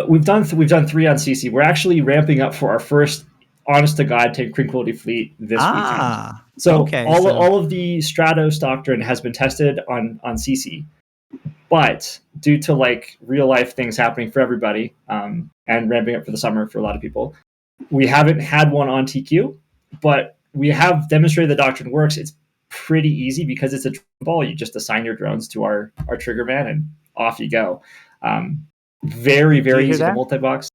We've done 3 on CC. We're actually ramping up for our first honest-to-God tranquility fleet this weekend. So all of the Stratos doctrine has been tested on CC, but due to real life things happening for everybody and ramping up for the summer for a lot of people, we haven't had one on TQ, but we have demonstrated the doctrine works. It's pretty easy because it's a drone ball. You just assign your drones to our trigger man and off you go. Very, very easy to multi-box.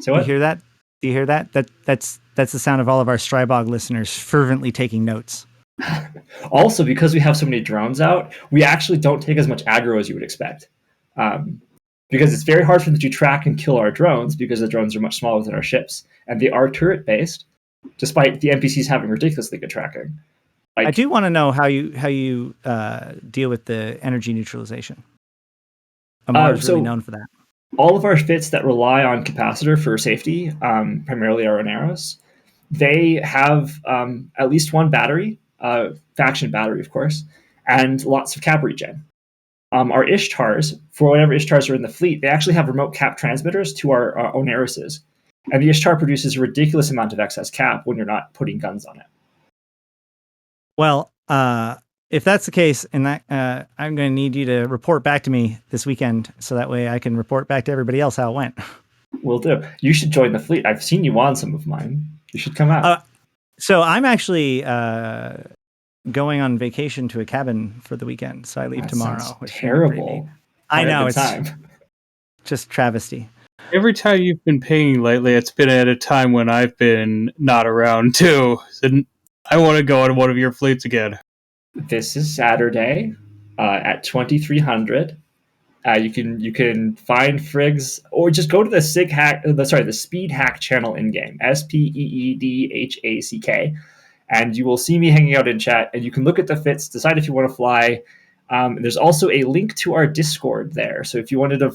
So what? You hear that? Do you hear that? That's the sound of all of our Strybog listeners fervently taking notes. Also, because we have so many drones out, we actually don't take as much aggro as you would expect. Because it's very hard for them to track and kill our drones because the drones are much smaller than our ships. And they are turret-based, despite the NPCs having ridiculously good tracking. I do want to know how you deal with the energy neutralization. Amar is really known for that. All of our fits that rely on capacitor for safety, primarily our Oneros, they have at least one battery, faction battery, of course, and lots of cap regen. Our Ishtars, for whatever Ishtars are in the fleet, they actually have remote cap transmitters to our Oneroses. And the Ishtar produces a ridiculous amount of excess cap when you're not putting guns on it. Well, if that's the case, and that I'm going to need you to report back to me this weekend, so that way I can report back to everybody else how it went. Will do. You should join the fleet. I've seen you on some of mine. You should come out. So I'm actually going on vacation to a cabin for the weekend. So I leave tomorrow. Which terrible. I know, it's just travesty. Every time you've been pinging lately, it's been at a time when I've been not around too. So I want to go on one of your fleets again. This is Saturday at 2300. You can find Frigs, or just go to the the Speed Hack channel in game, SPEEDHACK, and you will see me hanging out in chat. And you can look at the fits, decide if you want to fly. There's also a link to our Discord there, so if you wanted to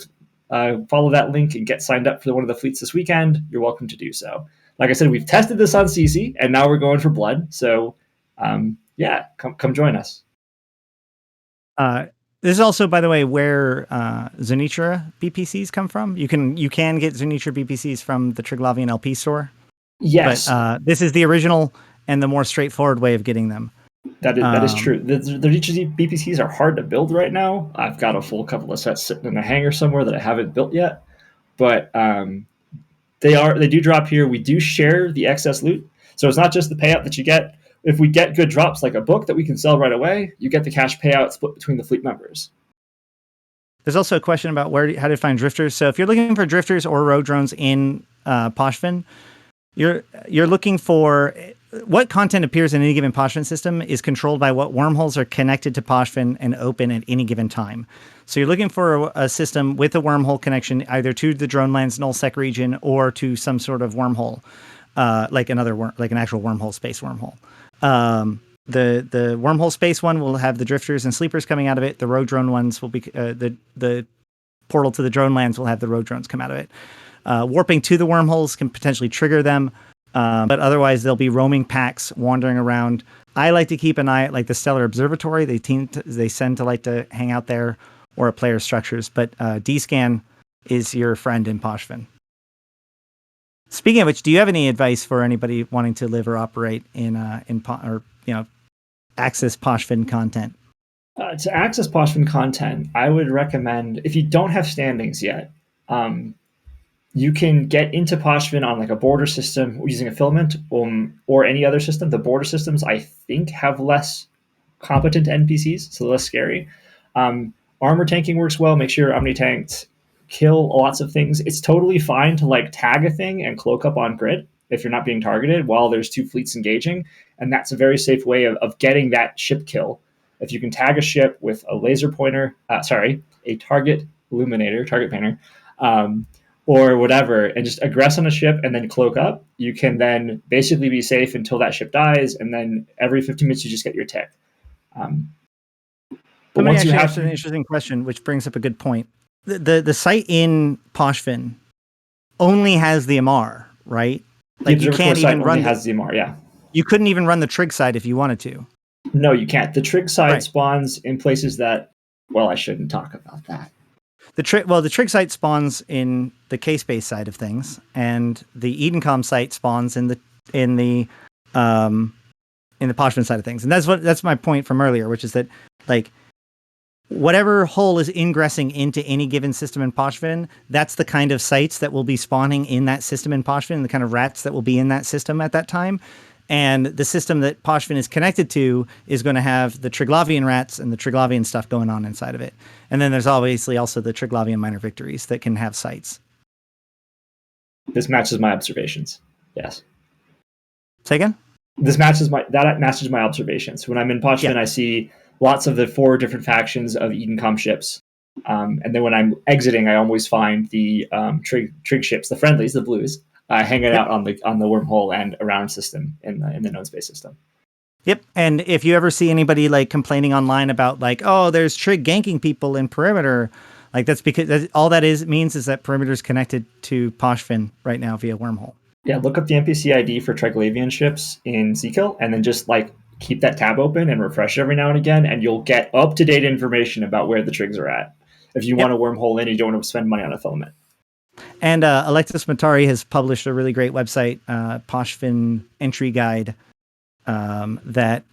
follow that link and get signed up for one of the fleets this weekend, you're welcome to do so. Like I said, we've tested this on CC, and now we're going for blood. So come join us. This is also, by the way, where Zenitra BPCs come from. You can get Zenitra BPCs from the Triglavian LP store. Yes, but this is the original and the more straightforward way of getting them. That is true. The Zenitra BPCs are hard to build right now. I've got a full couple of sets sitting in a hangar somewhere that I haven't built yet. But They do drop here. We do share the excess loot, so it's not just the payout that you get. If we get good drops like a book that we can sell right away, you get the cash payout split between the fleet members. There's also a question about how to find drifters. So if you're looking for drifters or rogue drones in Pochven, you're looking for what content appears in any given Pochven system is controlled by what wormholes are connected to Pochven and open at any given time. So you're looking for a system with a wormhole connection either to the Dronelands nullsec region or to some sort of wormhole, like an actual wormhole, space wormhole. The wormhole space one will have the drifters and sleepers coming out of it. The rogue drone ones will be the portal to the Dronelands will have the rogue drones come out of it. Warping to the wormholes can potentially trigger them, but otherwise they'll be roaming packs wandering around. I like to keep an eye at like the Stellar Observatory. They tend to like to hang out there, or at player structures. But D-Scan is your friend in Pochven. Speaking of which, do you have any advice for anybody wanting to live or operate access Pochven content? To access Pochven content, I would recommend, if you don't have standings yet, you can get into Pochven on like a border system using a filament or any other system. The border systems, I think, have less competent NPCs, so less scary. Armor tanking works well. Make sure your Omni tanks kill lots of things. It's totally fine to like tag a thing and cloak up on grid if you're not being targeted while there's two fleets engaging. And that's a very safe way of getting that ship kill. If you can tag a ship with a laser pointer, a target illuminator, target painter, or whatever, and just aggress on a ship and then cloak up, you can then basically be safe until that ship dies. And then every 15 minutes, you just get your tick. But once you have an interesting question, which brings up a good point. The site in Pochven only has the MR, right? Like you can't even run. Has the MR, yeah. You couldn't even run the trig side if you wanted to. No, you can't. The trig side spawns in places that. Well, I shouldn't talk about that. The trig site spawns in the K-Space side of things, and the Edencom site spawns in the Pochven side of things. And that's my point from earlier, which is that like whatever hole is ingressing into any given system in Pochven, that's the kind of sites that will be spawning in that system in Pochven, the kind of rats that will be in that system at that time. And the system that Pochven is connected to is going to have the Triglavian rats and the Triglavian stuff going on inside of it. And then there's obviously also the Triglavian minor victories that can have sites. This matches my observations. Yes. Say again? That matches my observations. When I'm in Pochven, I see lots of the 4 different factions of Edencom ships. And then when I'm exiting, I always find the trig ships, the friendlies, the blues, hanging out on the wormhole and around system in the known space system. Yep. And if you ever see anybody like complaining online about like, oh, there's trig ganking people in perimeter, like that's because all that means is that perimeter is connected to Pochven right now via wormhole. Yeah, look up the NPC ID for Triglavian ships in Seakill, and then just like keep that tab open and refresh it every now and again, and you'll get up-to-date information about where the trigs are at. If you want a wormhole in, you don't want to spend money on a filament. And Alexis Matari has published a really great website, Pochven Entry Guide, that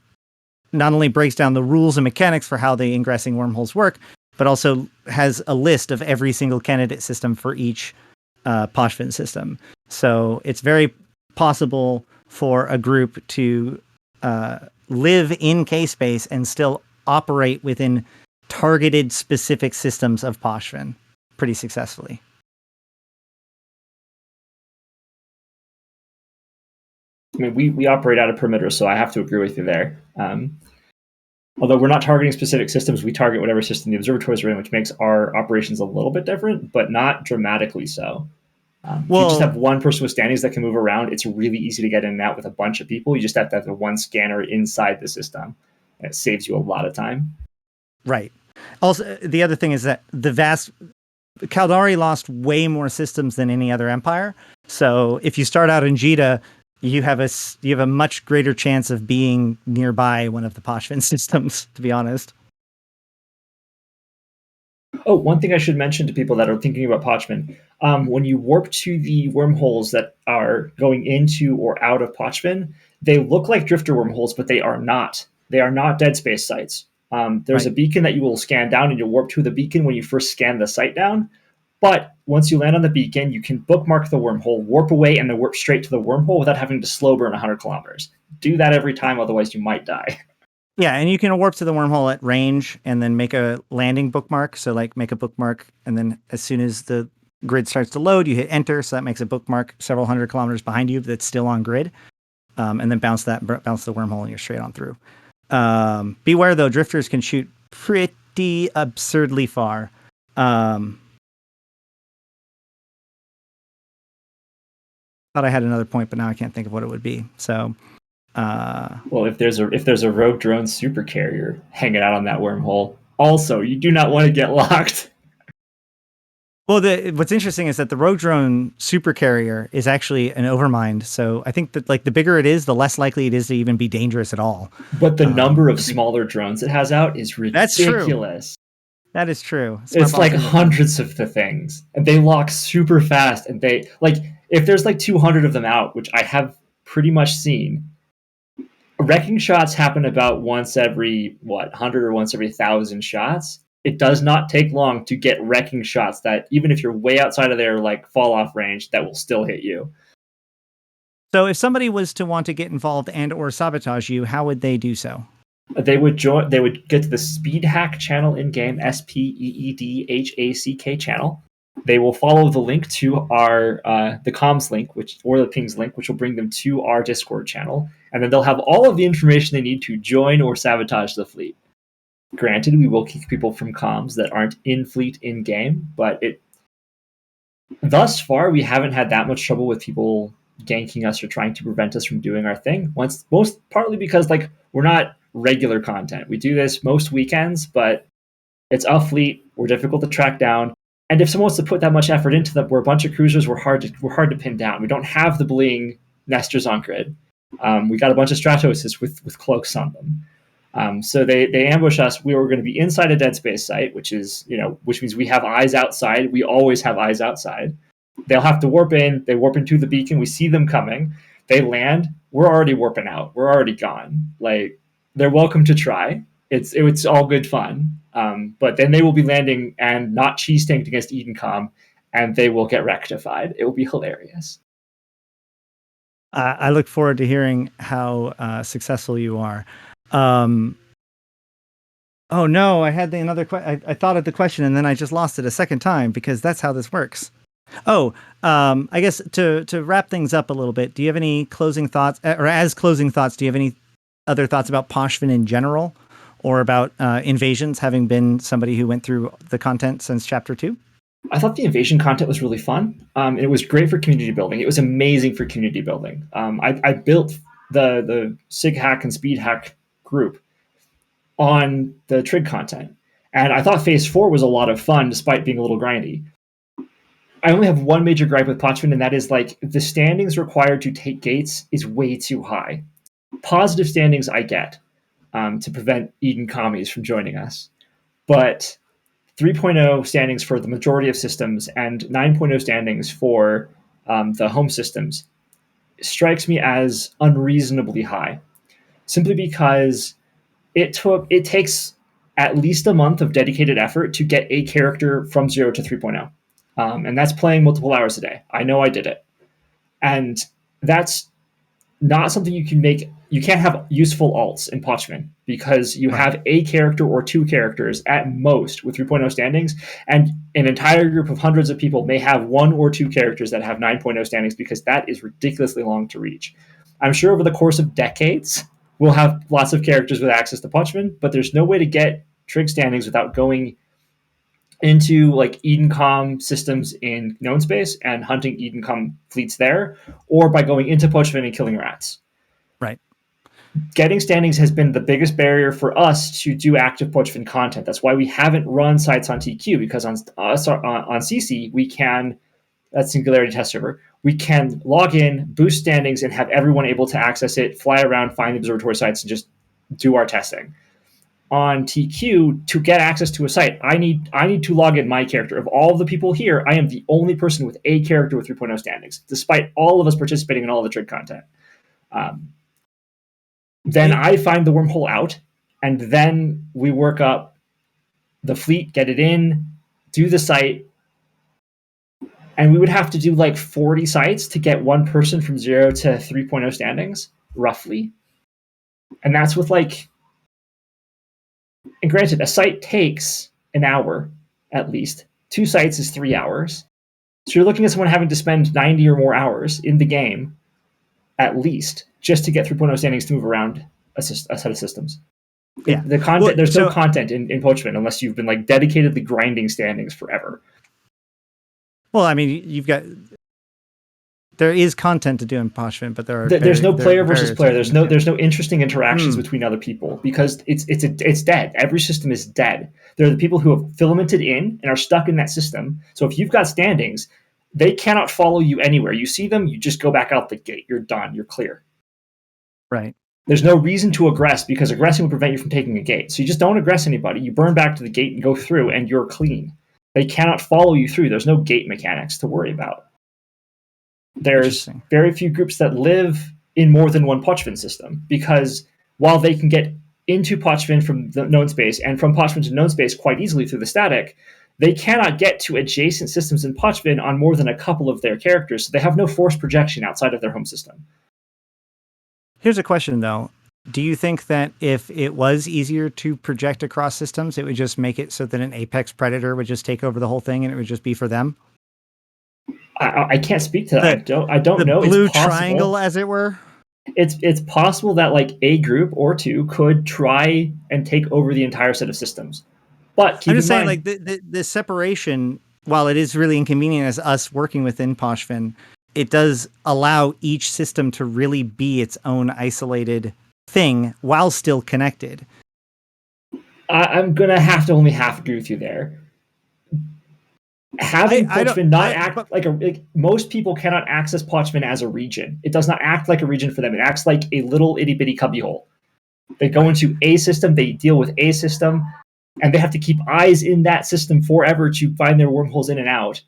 not only breaks down the rules and mechanics for how the ingressing wormholes work, but also has a list of every single candidate system for each Pochven system. So it's very possible for a group to live in K-Space and still operate within targeted specific systems of Pochven pretty successfully. I mean, we operate out of perimeter, so I have to agree with you there. Although we're not targeting specific systems, we target whatever system the observatories are in, which makes our operations a little bit different, but not dramatically so. If you just have one person with standings that can move around, it's really easy to get in and out with a bunch of people. You just have to have the one scanner inside the system. And it saves you a lot of time. Right. Also, the other thing is that Caldari lost way more systems than any other empire. So if you start out in Jita, you have a much greater chance of being nearby one of the Pochven systems, to be honest. Oh, one thing I should mention to people that are thinking about Pochven, when you warp to the wormholes that are going into or out of Pochven, they look like drifter wormholes, but they are not. They are not dead space sites. There's a beacon that you will scan down, and you'll warp to the beacon when you first scan the site down. But once you land on the beacon, you can bookmark the wormhole, warp away, and then warp straight to the wormhole without having to slow burn 100 kilometers. Do that every time, otherwise you might die. Yeah, and you can warp to the wormhole at range and then make a landing bookmark. So like make a bookmark, and then as soon as the grid starts to load, you hit enter. So that makes a bookmark several hundred kilometers behind you that's still on grid. And then bounce the wormhole and you're straight on through. Beware though, drifters can shoot pretty absurdly far. Thought I had another point, but now I can't think of what it would be. So, well, if there's a rogue drone super carrier hanging out on that wormhole, also you do not want to get locked. Well, what's interesting is that the rogue drone super carrier is actually an overmind. So I think that like the bigger it is, the less likely it is to even be dangerous at all. But the number of smaller drones it has out is ridiculous. That's true. That is true. It's like hundreds of the things, and they lock super fast. And they like if there's like 200 of them out, which I have pretty much seen. Wrecking shots happen about once every 100 or once every 1,000 shots. It does not take long to get wrecking shots that even if you're way outside of their like fall off range, that will still hit you. So if somebody was to want to get involved and or sabotage you, how would they do so? They would get to the Speed Hack channel in game, SPEEDHACK channel. They will follow the link to our the comms link, or the pings link, which will bring them to our Discord channel, and then they'll have all of the information they need to join or sabotage the fleet. Granted, we will kick people from comms that aren't in fleet in game, but thus far we haven't had that much trouble with people ganking us or trying to prevent us from doing our thing. Most partly because like we're not regular content. We do this most weekends, but it's off fleet. We're difficult to track down, and if someone wants to put that much effort into them, we're a bunch of cruisers. We're hard to pin down. We don't have the bling nesters on grid. We got a bunch of Stratoses with cloaks on them. So they ambush us. We were going to be inside a dead space site, which means we have eyes outside. We always have eyes outside. They'll have to warp in. They warp into the beacon. We see them coming. They land. We're already warping out. We're already gone. Like they're welcome to try. It's all good fun. But then they will be landing and not cheese tanked against Edencom, and they will get rectified. It will be hilarious. I look forward to hearing how successful you are. Oh no, I had another question. I thought of the question and then I just lost it a second time because that's how this works. I guess to wrap things up a little bit, do you have any closing thoughts, or as closing thoughts, do you have any other thoughts about Pochven in general, or about invasions, having been somebody who went through the content since chapter 2? I thought the invasion content was really fun. It was great for community building. It was amazing for community building. I built the SIG hack and speed hack group on the trig content, and I thought phase 4 was a lot of fun despite being a little grindy. I only have one major gripe with Pochven, and that is like the standings required to take gates is way too high. Positive standings I get to prevent Eden commies from joining us, but 3.0 standings for the majority of systems and 9.0 standings for the home systems strikes me as unreasonably high, simply because it takes at least a month of dedicated effort to get a character from 0 to 3.0. And that's playing multiple hours a day. I know I did it. And that's not something you can make. You can't have useful alts in Pochven because you have a character or two characters at most with 3.0 standings, and an entire group of hundreds of people may have one or two characters that have 9.0 standings because that is ridiculously long to reach. I'm sure over the course of decades, we'll have lots of characters with access to Pochven, but there's no way to get trig standings without going into like Edencom systems in known space and hunting Edencom fleets there, or by going into Pochven and killing rats. Right. Getting standings has been the biggest barrier for us to do active Pochven content. That's why we haven't run sites on TQ, because on CC we can, that's Singularity Test Server, we can log in, boost standings, and have everyone able to access it, fly around, find observatory sites, and just do our testing. On TQ, to get access to a site, I need to log in my character. Of all of the people here, I am the only person with a character with 3.0 standings, despite all of us participating in all the trig content. Then I find the wormhole out, and then we work up the fleet, get it in, do the site, And we would have to do like 40 sites to get one person from 0 to 3.0 standings, roughly. And that's with like, and granted, a site takes an hour at least. 2 sites is 3 hours. So you're looking at someone having to spend 90 or more hours in the game, at least, just to get 3.0 standings to move around a set of systems. Yeah. The content, there's no content in Pochven unless you've been like dedicatedly grinding standings forever. Well, I mean, there is content to do in Pochven, but there's no player versus player. There's no interesting interactions between other people because it's dead. Every system is dead. There are the people who have filamented in and are stuck in that system. So if you've got standings, they cannot follow you anywhere. You see them, you just go back out the gate. You're done. You're clear. Right. There's no reason to aggress because aggressing will prevent you from taking a gate. So you just don't aggress anybody. You burn back to the gate and go through, and you're clean. They cannot follow you through. There's no gate mechanics to worry about. There's very few groups that live in more than one Pochven system because while they can get into Pochven from the known space and from Pochven to known space quite easily through the static, they cannot get to adjacent systems in Pochven on more than a couple of their characters, so they have no force projection outside of their home system. Here's a question, though. Do you think that if it was easier to project across systems, it would just make it so that an apex predator would just take over the whole thing and it would just be for them? I can't speak to that. I don't know. The blue triangle, as it were? It's possible that like a group or two could try and take over the entire set of systems. But keep I'm just in saying, mind, like the separation, while it is really inconvenient as us working within Pochven, it does allow each system to really be its own isolated thing while still connected. I'm gonna have to only half agree with you there. Having Pochven act like most people cannot access Pochven as a region. It does not act like a region for them. It acts like a little itty bitty cubbyhole. They go into a system, they deal with a system, and they have to keep eyes in that system forever to find their wormholes in and out.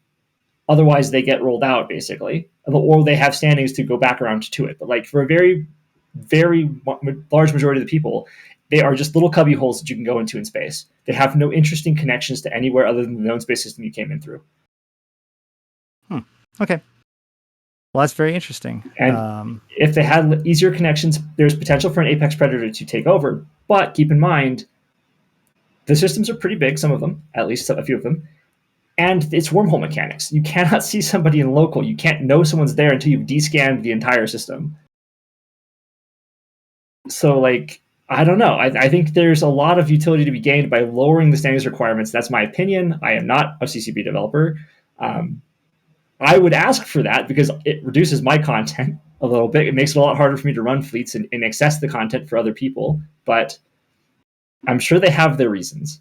Otherwise, they get rolled out, basically. Or they have standings to go back around to it. But like for a very, very large majority of the people, they are just little cubby holes that you can go into in space. They have no interesting connections to anywhere other than the known space system you came in through. Okay. Well, that's very interesting. And if they had easier connections, there's potential for an apex predator to take over. But keep in mind, the systems are pretty big, some of them, at least a few of them. And it's wormhole mechanics. You cannot see somebody in local. You can't know someone's there until you've descanned the entire system. So, like, I don't know. I think there's a lot of utility to be gained by lowering the standings requirements. That's my opinion. I am not a CCP developer. I would ask for that because it reduces my content a little bit. It makes it a lot harder for me to run fleets and access the content for other people. But I'm sure they have their reasons.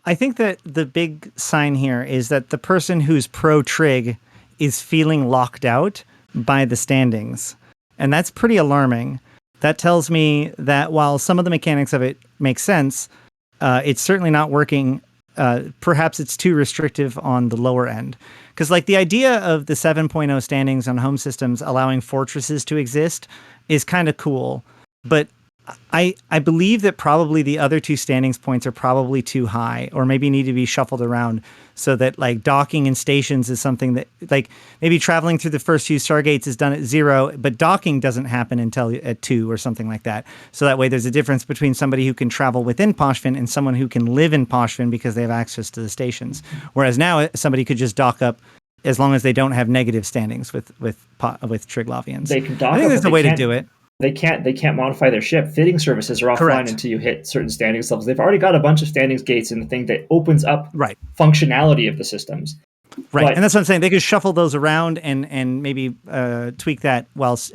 I think that the big sign here is that the person who's pro-trig is feeling locked out by the standings. And that's pretty alarming. That tells me that while some of the mechanics of it make sense, it's certainly not working. Perhaps it's too restrictive on the lower end. Because like the idea of the 7.0 standings on home systems allowing fortresses to exist is kind of cool. But I believe that probably the other two standings points are probably too high or maybe need to be shuffled around so that like docking in stations is something that like maybe traveling through the first few stargates is done at 0, but docking doesn't happen until at 2 or something like that. So that way there's a difference between somebody who can travel within Pochven and someone who can live in Pochven because they have access to the stations. Whereas now somebody could just dock up as long as they don't have negative standings with Triglavians. They can dock I think up, there's a way to do it. They can't modify their ship. Fitting services are offline Correct. until you hit certain standings levels. They've already got a bunch of standings gates in the thing that opens up functionality of the systems. Right. But, and that's what I'm saying. They could shuffle those around and maybe tweak that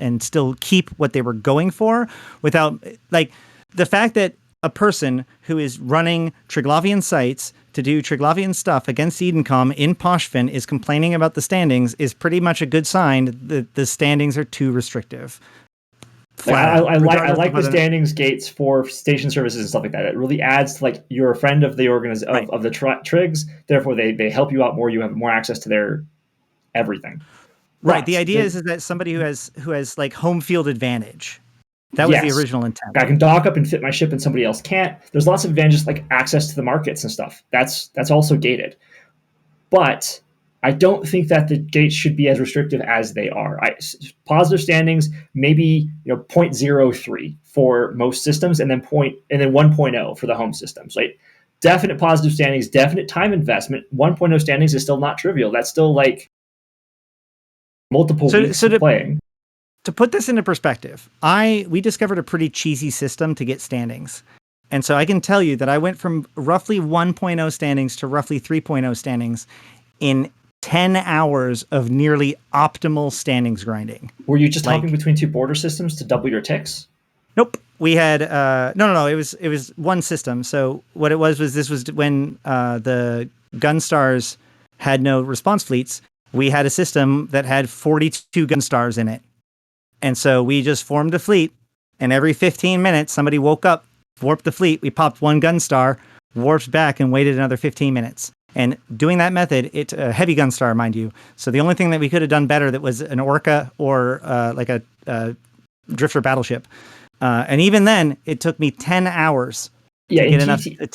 and still keep what they were going for without like the fact that a person who is running Triglavian sites to do Triglavian stuff against Edencom in Pochven is complaining about the standings is pretty much a good sign that the standings are too restrictive. I like the standings gates for station services and stuff like that. It really adds to like you're a friend of the of the trigs. Therefore, they help you out more. You have more access to their everything. Right. But the idea is that somebody who has like home field advantage. That was the original intent. I can dock up and fit my ship, and somebody else can't. There's lots of advantages like access to the markets and stuff. That's also gated. But I don't think that the gates should be as restrictive as they are. Positive standings, maybe 0.03 for most systems, and then 1.0 for the home systems. Right? Definite positive standings, definite time investment. 1.0 standings is still not trivial. That's still like multiple weeks of playing. To put this into perspective, we discovered a pretty cheesy system to get standings. And so I can tell you that I went from roughly 1.0 standings to roughly 3.0 standings in 10 hours of nearly optimal standings grinding. Were you just hopping between two border systems to double your ticks? Nope. We had no. It was one system. So what it was this was when the Gunstars had no response fleets. We had a system that had 42 Gunstars in it. And so we just formed a fleet, and every 15 minutes somebody woke up, warped the fleet, we popped one Gunstar, warped back, and waited another 15 minutes. And doing that method, it's a heavy Gunstar, mind you. So the only thing that we could have done better that was an Orca or like a drifter battleship. And even then, it took me 10 hours to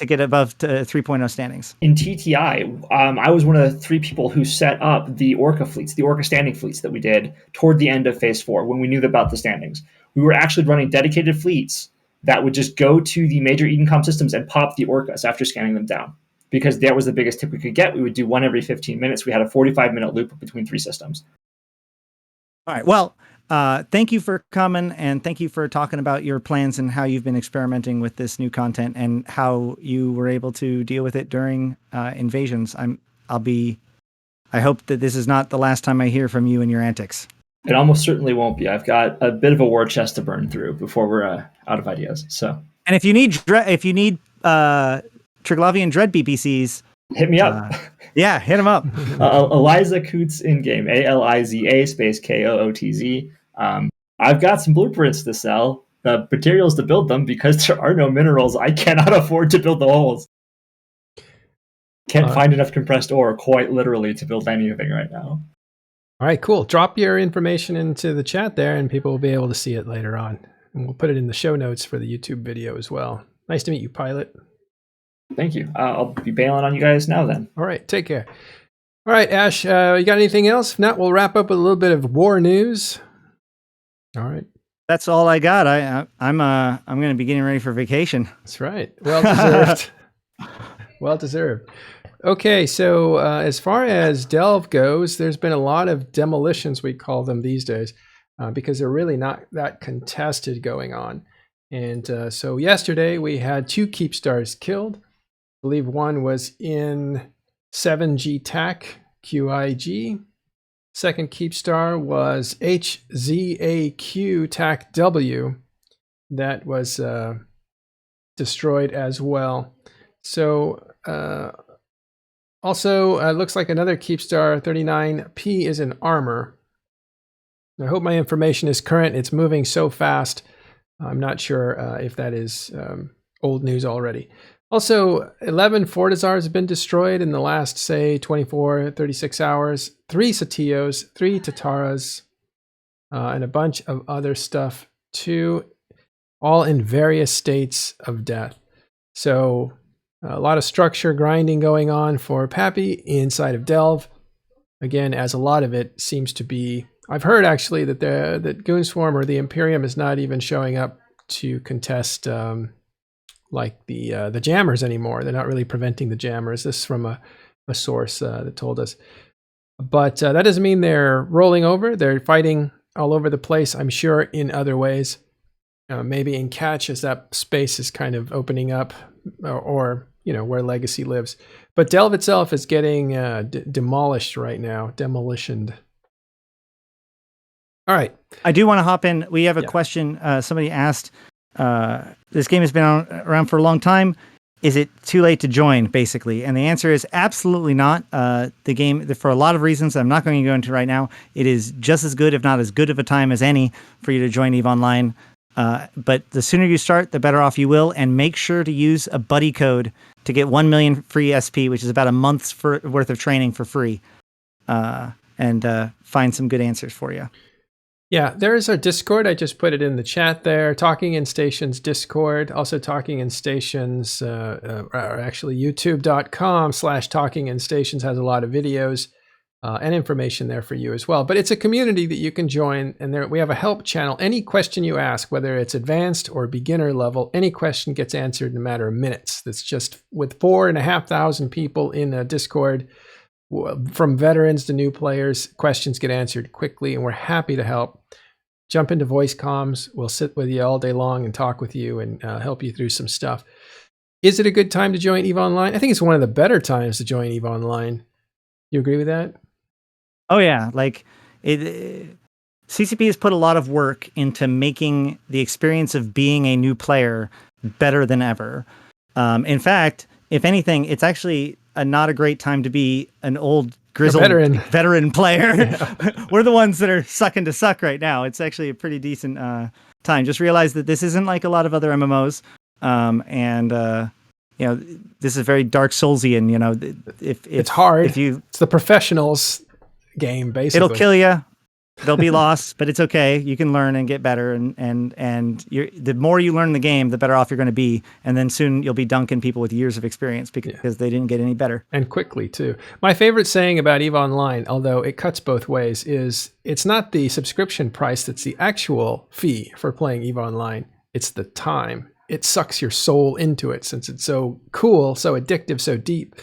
get above 3.0 standings. In TTI, I was one of the 3 people who set up the Orca fleets, the Orca standing fleets that we did toward the end of Phase 4 when we knew about the standings. We were actually running dedicated fleets that would just go to the major Edencom systems and pop the Orcas after scanning them down. Because that was the biggest tip we could get. We would do one every 15 minutes. We had a 45-minute loop between 3 systems. All right. Well, thank you for coming, and thank you for talking about your plans and how you've been experimenting with this new content and how you were able to deal with it during invasions. I hope that this is not the last time I hear from you and your antics. It almost certainly won't be. I've got a bit of a war chest to burn through before we're out of ideas. So, and if you need Triglavian Dread BPCs, hit me up. Yeah, hit him up. Eliza Cootz in game, ALIZA space KOOTZ. I've got some blueprints to sell, materials to build them, because there are no minerals. I cannot afford to build the holes. Can't find enough compressed ore, quite literally, to build anything right now. All right, cool. Drop your information into the chat there, and people will be able to see it later on. And we'll put it in the show notes for the YouTube video as well. Nice to meet you, Pilot. Thank you. I'll be bailing on you guys now then. All right, take care. All right, Ash, you got anything else? If not, we'll wrap up with a little bit of war news. All right. That's all I got. I'm going to be getting ready for vacation. That's right. Well deserved. Well deserved. Okay, so as far as Delve goes, there's been a lot of demolitions, we call them these days, because they're really not that contested going on. And so yesterday we had 2 Keepstars killed. I believe one was in 7G TAC QIG. Second Keepstar was HZAQ TAC W. That was destroyed as well. So also looks like another Keepstar 39P is in armor. I hope my information is current. It's moving so fast. I'm not sure if that is old news already. Also, 11 Fortizars have been destroyed in the last, say, 24, 36 hours. 3 Satios, 3 Tataras, and a bunch of other stuff too, all in various states of death. So a lot of structure grinding going on for Pappy inside of Delve. Again, as a lot of it seems to be, I've heard actually that that Goonswarm or the Imperium is not even showing up to contest like the jammers anymore. They're not really preventing the jammers. This is from a source that told us. But that doesn't mean they're rolling over. They're fighting all over the place, I'm sure, in other ways. Maybe in Catch as that space is kind of opening up, or where Legacy lives. But Delve itself is getting demolished right now. Demolitioned. All right. I do want to hop in. We have a question. Somebody asked, this game has been around for a long time. Is it too late to join, basically? And the answer is absolutely not. The game, for a lot of reasons I'm not going to go into right now, it is just as good, if not as good of a time as any for you to join EVE Online. But the sooner you start, the better off you will. And make sure to use a buddy code to get 1 million free SP, which is about a month's worth of training for free. And find some good answers for you. Yeah, there is our Discord. I just put it in the chat there. Talking in Stations Discord. Also Talking in Stations, or actually youtube.com/Talking in Stations has a lot of videos and information there for you as well. But it's a community that you can join, and there we have a help channel. Any question you ask, whether it's advanced or beginner level, any question gets answered in a matter of minutes. That's just with 4,500 people in a Discord, from veterans to new players, questions get answered quickly, and we're happy to help. Jump into voice comms. We'll sit with you all day long and talk with you and help you through some stuff. Is it a good time to join EVE Online? I think it's one of the better times to join EVE Online. You agree with that? Oh yeah, like CCP has put a lot of work into making the experience of being a new player better than ever. In fact, if anything, it's actually not a great time to be an old grizzled veteran player. Yeah. We're the ones that are sucking to suck right now. It's actually a pretty decent time. Just realize that this isn't like a lot of other MMOs, and this is very Dark Soulsian. If it's hard, it's the professionals game, basically. It'll kill you. There'll be loss, but it's okay. You can learn and get better, and the more you learn the game, the better off you're going to be. And then soon you'll be dunking people with years of experience because they didn't get any better. And quickly, too. My favorite saying about EVE Online, although it cuts both ways, is it's not the subscription price that's the actual fee for playing EVE Online. It's the time. It sucks your soul into it since it's so cool, so addictive, so deep.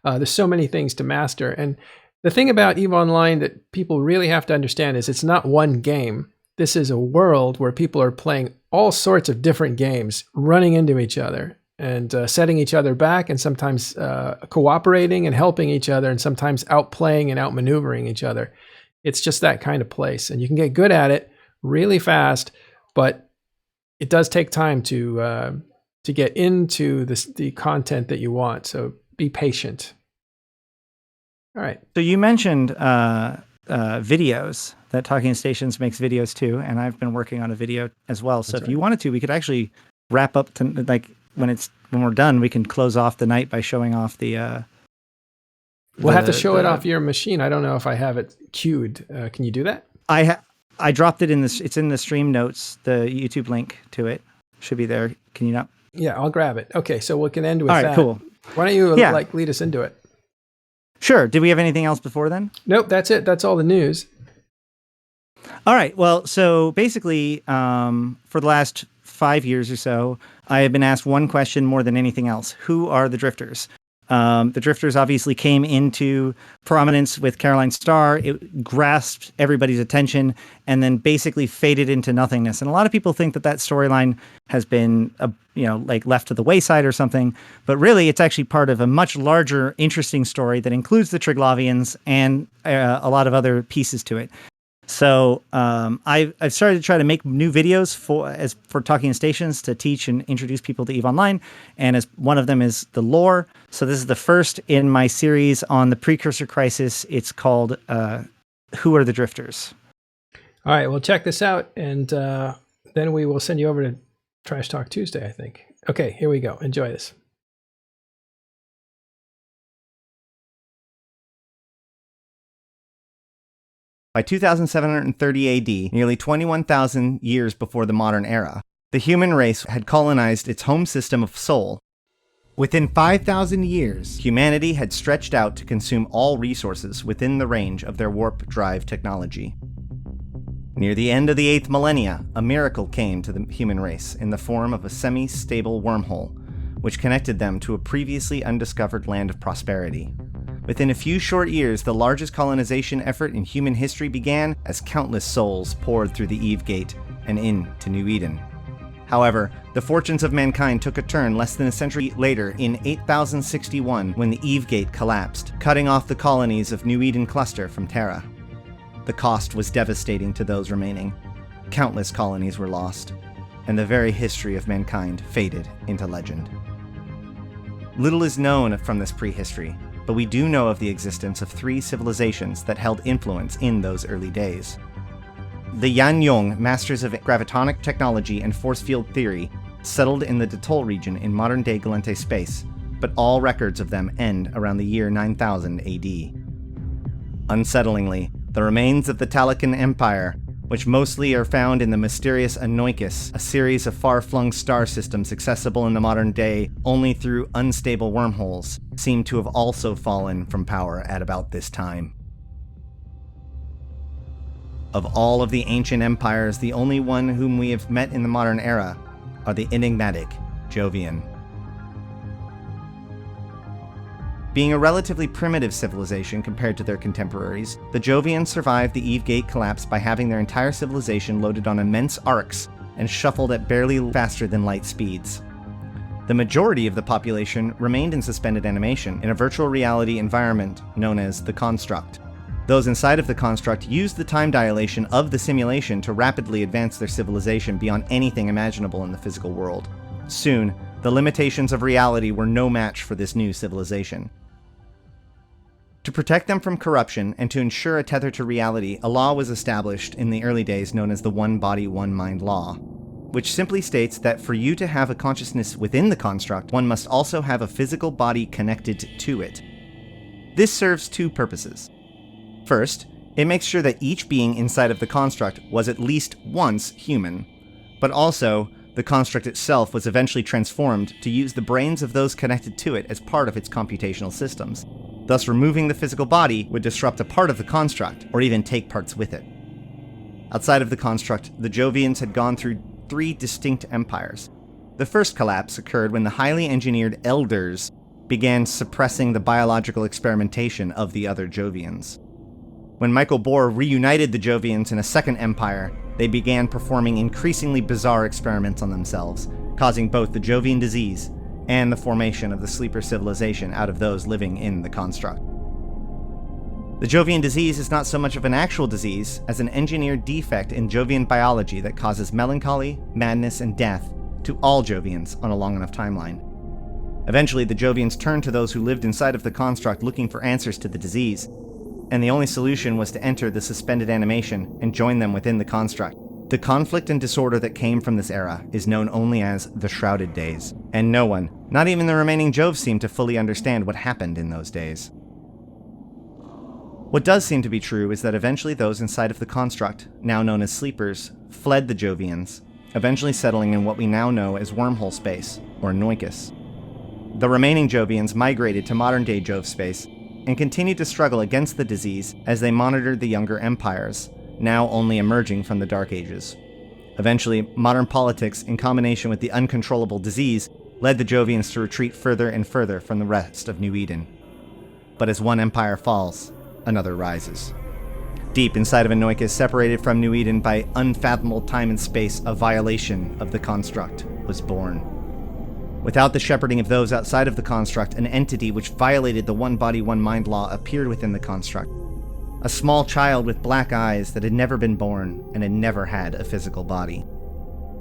There's so many things to master. And the thing about EVE Online that people really have to understand is it's not one game. This is a world where people are playing all sorts of different games, running into each other and setting each other back, and sometimes cooperating and helping each other, and sometimes outplaying and outmaneuvering each other. It's just that kind of place. And you can get good at it really fast, but it does take time to get into the content that you want. So be patient. All right. So you mentioned videos, that Talking Stations makes videos too, and I've been working on a video as well. So if you wanted to, we could actually wrap up to, like, when we're done, we can close off the night by showing off the. We'll have to show it off your machine. I don't know if I have it queued. Can you do that? I dropped it in this. It's in the stream notes. The YouTube link to it should be there. Can you not? Yeah, I'll grab it. Okay, so we can end with that. All right, cool. Why don't you lead us into it? Sure. Did we have anything else before then? Nope, that's it. That's all the news. All right. Well, so basically, for the last 5 years or so, I have been asked one question more than anything else. Who are the Drifters? The Drifters obviously came into prominence with Caroline Starr. It grasped everybody's attention and then basically faded into nothingness. And a lot of people think that storyline has been, left to the wayside or something. But really, it's actually part of a much larger, interesting story that includes the Triglavians and a lot of other pieces to it. So I've started to try to make new videos for Talking Stations to teach and introduce people to EVE Online, and as one of them is the lore. So this is the first in my series on the Precursor Crisis. It's called Who Are the Drifters? All right, well, check this out, and then we will send you over to Trash Talk Tuesday, I think. Okay, here we go. Enjoy this. By 2730 AD, nearly 21,000 years before the modern era, the human race had colonized its home system of Sol. Within 5,000 years, humanity had stretched out to consume all resources within the range of their warp drive technology. Near the end of the 8th millennia, a miracle came to the human race in the form of a semi-stable wormhole, which connected them to a previously undiscovered land of prosperity. Within a few short years, the largest colonization effort in human history began as countless souls poured through the Eve Gate and into New Eden. However, the fortunes of mankind took a turn less than a century later in 8061 when the Eve Gate collapsed, cutting off the colonies of New Eden Cluster from Terra. The cost was devastating to those remaining. Countless colonies were lost, and the very history of mankind faded into legend. Little is known from this prehistory, but we do know of the existence of 3 civilizations that held influence in those early days. The Yan Yong, masters of gravitonic technology and force field theory, settled in the Detol region in modern-day Galente space, but all records of them end around the year 9000 AD. Unsettlingly, the remains of the Talakan Empire, which mostly are found in the mysterious Anoikis, a series of far-flung star systems accessible in the modern day only through unstable wormholes, seem to have also fallen from power at about this time. Of all of the ancient empires, the only one whom we have met in the modern era are the enigmatic Jovian. Being a relatively primitive civilization compared to their contemporaries, the Jovians survived the Eve Gate collapse by having their entire civilization loaded on immense arcs and shuffled at barely faster than light speeds. The majority of the population remained in suspended animation in a virtual reality environment known as the Construct. Those inside of the Construct used the time dilation of the simulation to rapidly advance their civilization beyond anything imaginable in the physical world. Soon, the limitations of reality were no match for this new civilization. To protect them from corruption and to ensure a tether to reality, a law was established in the early days known as the One Body, One Mind Law, which simply states that for you to have a consciousness within the construct, one must also have a physical body connected to it. This serves two purposes. First, it makes sure that each being inside of the construct was at least once human, but also the construct itself was eventually transformed to use the brains of those connected to it as part of its computational systems. Thus, removing the physical body would disrupt a part of the construct, or even take parts with it. Outside of the construct, the Jovians had gone through 3 distinct empires. The first collapse occurred when the highly engineered Elders began suppressing the biological experimentation of the other Jovians. When Michael Bohr reunited the Jovians in a second empire, they began performing increasingly bizarre experiments on themselves, causing both the Jovian disease and the formation of the sleeper civilization out of those living in the construct. The Jovian disease is not so much of an actual disease as an engineered defect in Jovian biology that causes melancholy, madness, and death to all Jovians on a long enough timeline. Eventually, the Jovians turned to those who lived inside of the construct looking for answers to the disease, and the only solution was to enter the suspended animation and join them within the construct. The conflict and disorder that came from this era is known only as the Shrouded Days, and no one, not even the remaining Joves, seem to fully understand what happened in those days. What does seem to be true is that eventually those inside of the construct, now known as sleepers, fled the Jovians, eventually settling in what we now know as Wormhole space, or Noikis. The remaining Jovians migrated to modern-day Jove space and continued to struggle against the disease as they monitored the younger empires, now only emerging from the Dark Ages. Eventually, modern politics, in combination with the uncontrollable disease, led the Jovians to retreat further and further from the rest of New Eden. But as one empire falls, another rises. Deep inside of Anoikis, separated from New Eden by unfathomable time and space, a violation of the construct was born. Without the shepherding of those outside of the construct, an entity which violated the One Body, One Mind law appeared within the construct. A small child with black eyes that had never been born and had never had a physical body.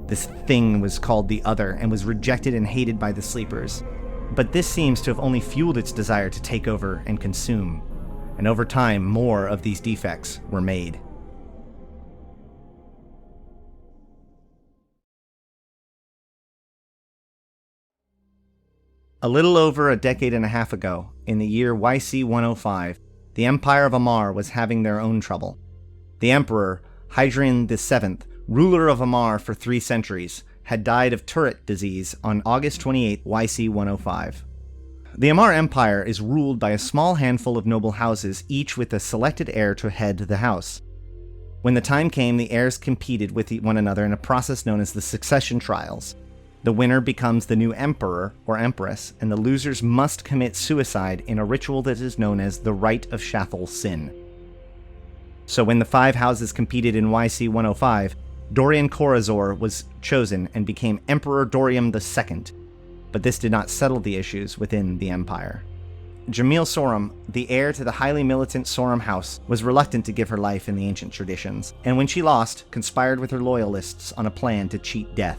This thing was called the Other and was rejected and hated by the sleepers. But this seems to have only fueled its desire to take over and consume. And over time, more of these defects were made. A little over a decade and a half ago, in the year YC 105, the Empire of Amar was having their own trouble. The Emperor, Hadrian VII, ruler of Amar for 3 centuries, had died of turret disease on August 28, YC 105. The Amar Empire is ruled by a small handful of noble houses, each with a selected heir to head the house. When the time came, the heirs competed with one another in a process known as the succession trials. The winner becomes the new emperor or empress, and the losers must commit suicide in a ritual that is known as the Rite of Shathal Sin. So when the 5 houses competed in YC 105, Dorian Corazor was chosen and became Emperor Dorium II, but this did not settle the issues within the empire. Jamil Sorum, the heir to the highly militant Sorum house, was reluctant to give her life in the ancient traditions, and when she lost, conspired with her loyalists on a plan to cheat death.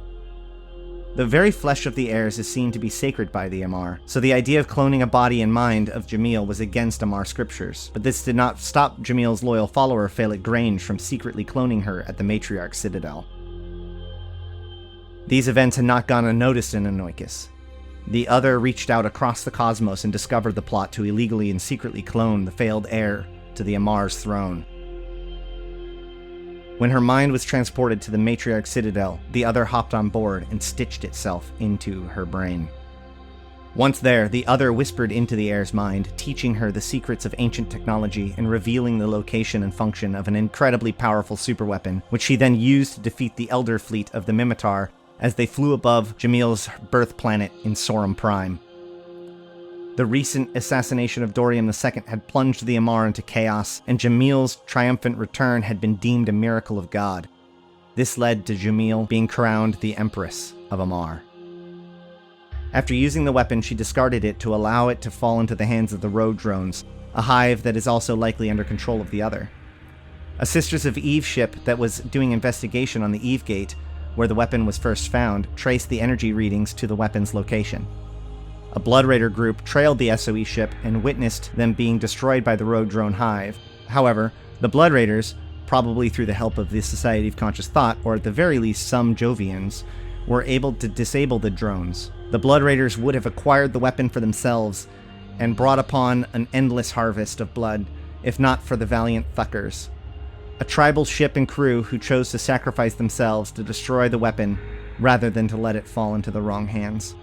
The very flesh of the heirs is seen to be sacred by the Amar, so the idea of cloning a body and mind of Jamil was against Amar scriptures, but this did not stop Jamil's loyal follower Phallic Grange from secretly cloning her at the Matriarch Citadel. These events had not gone unnoticed in Anoikis. The Other reached out across the cosmos and discovered the plot to illegally and secretly clone the failed heir to the Amar's throne. When her mind was transported to the Matriarch Citadel, the Other hopped on board and stitched itself into her brain. Once there, the other whispered into the heir's mind, teaching her the secrets of ancient technology and revealing the location and function of an incredibly powerful superweapon, which she then used to defeat the Elder fleet of the Mimitar as they flew above Jamil's birth planet in Sorum Prime. The recent assassination of Dorium II had plunged the Amar into chaos, and Jamil's triumphant return had been deemed a miracle of God. This led to Jamil being crowned the Empress of Amar. After using the weapon, she discarded it to allow it to fall into the hands of the road drones, a hive that is also likely under control of the other. A Sisters of Eve ship that was doing investigation on the Eve Gate, where the weapon was first found, traced the energy readings to the weapon's location. A Blood Raider group trailed the SOE ship and witnessed them being destroyed by the road drone hive. However, the Blood Raiders, probably through the help of the Society of Conscious Thought, or at the very least some Jovians, were able to disable the drones. The Blood Raiders would have acquired the weapon for themselves and brought upon an endless harvest of blood, if not for the valiant Thuckers, a tribal ship and crew who chose to sacrifice themselves to destroy the weapon rather than to let it fall into the wrong hands.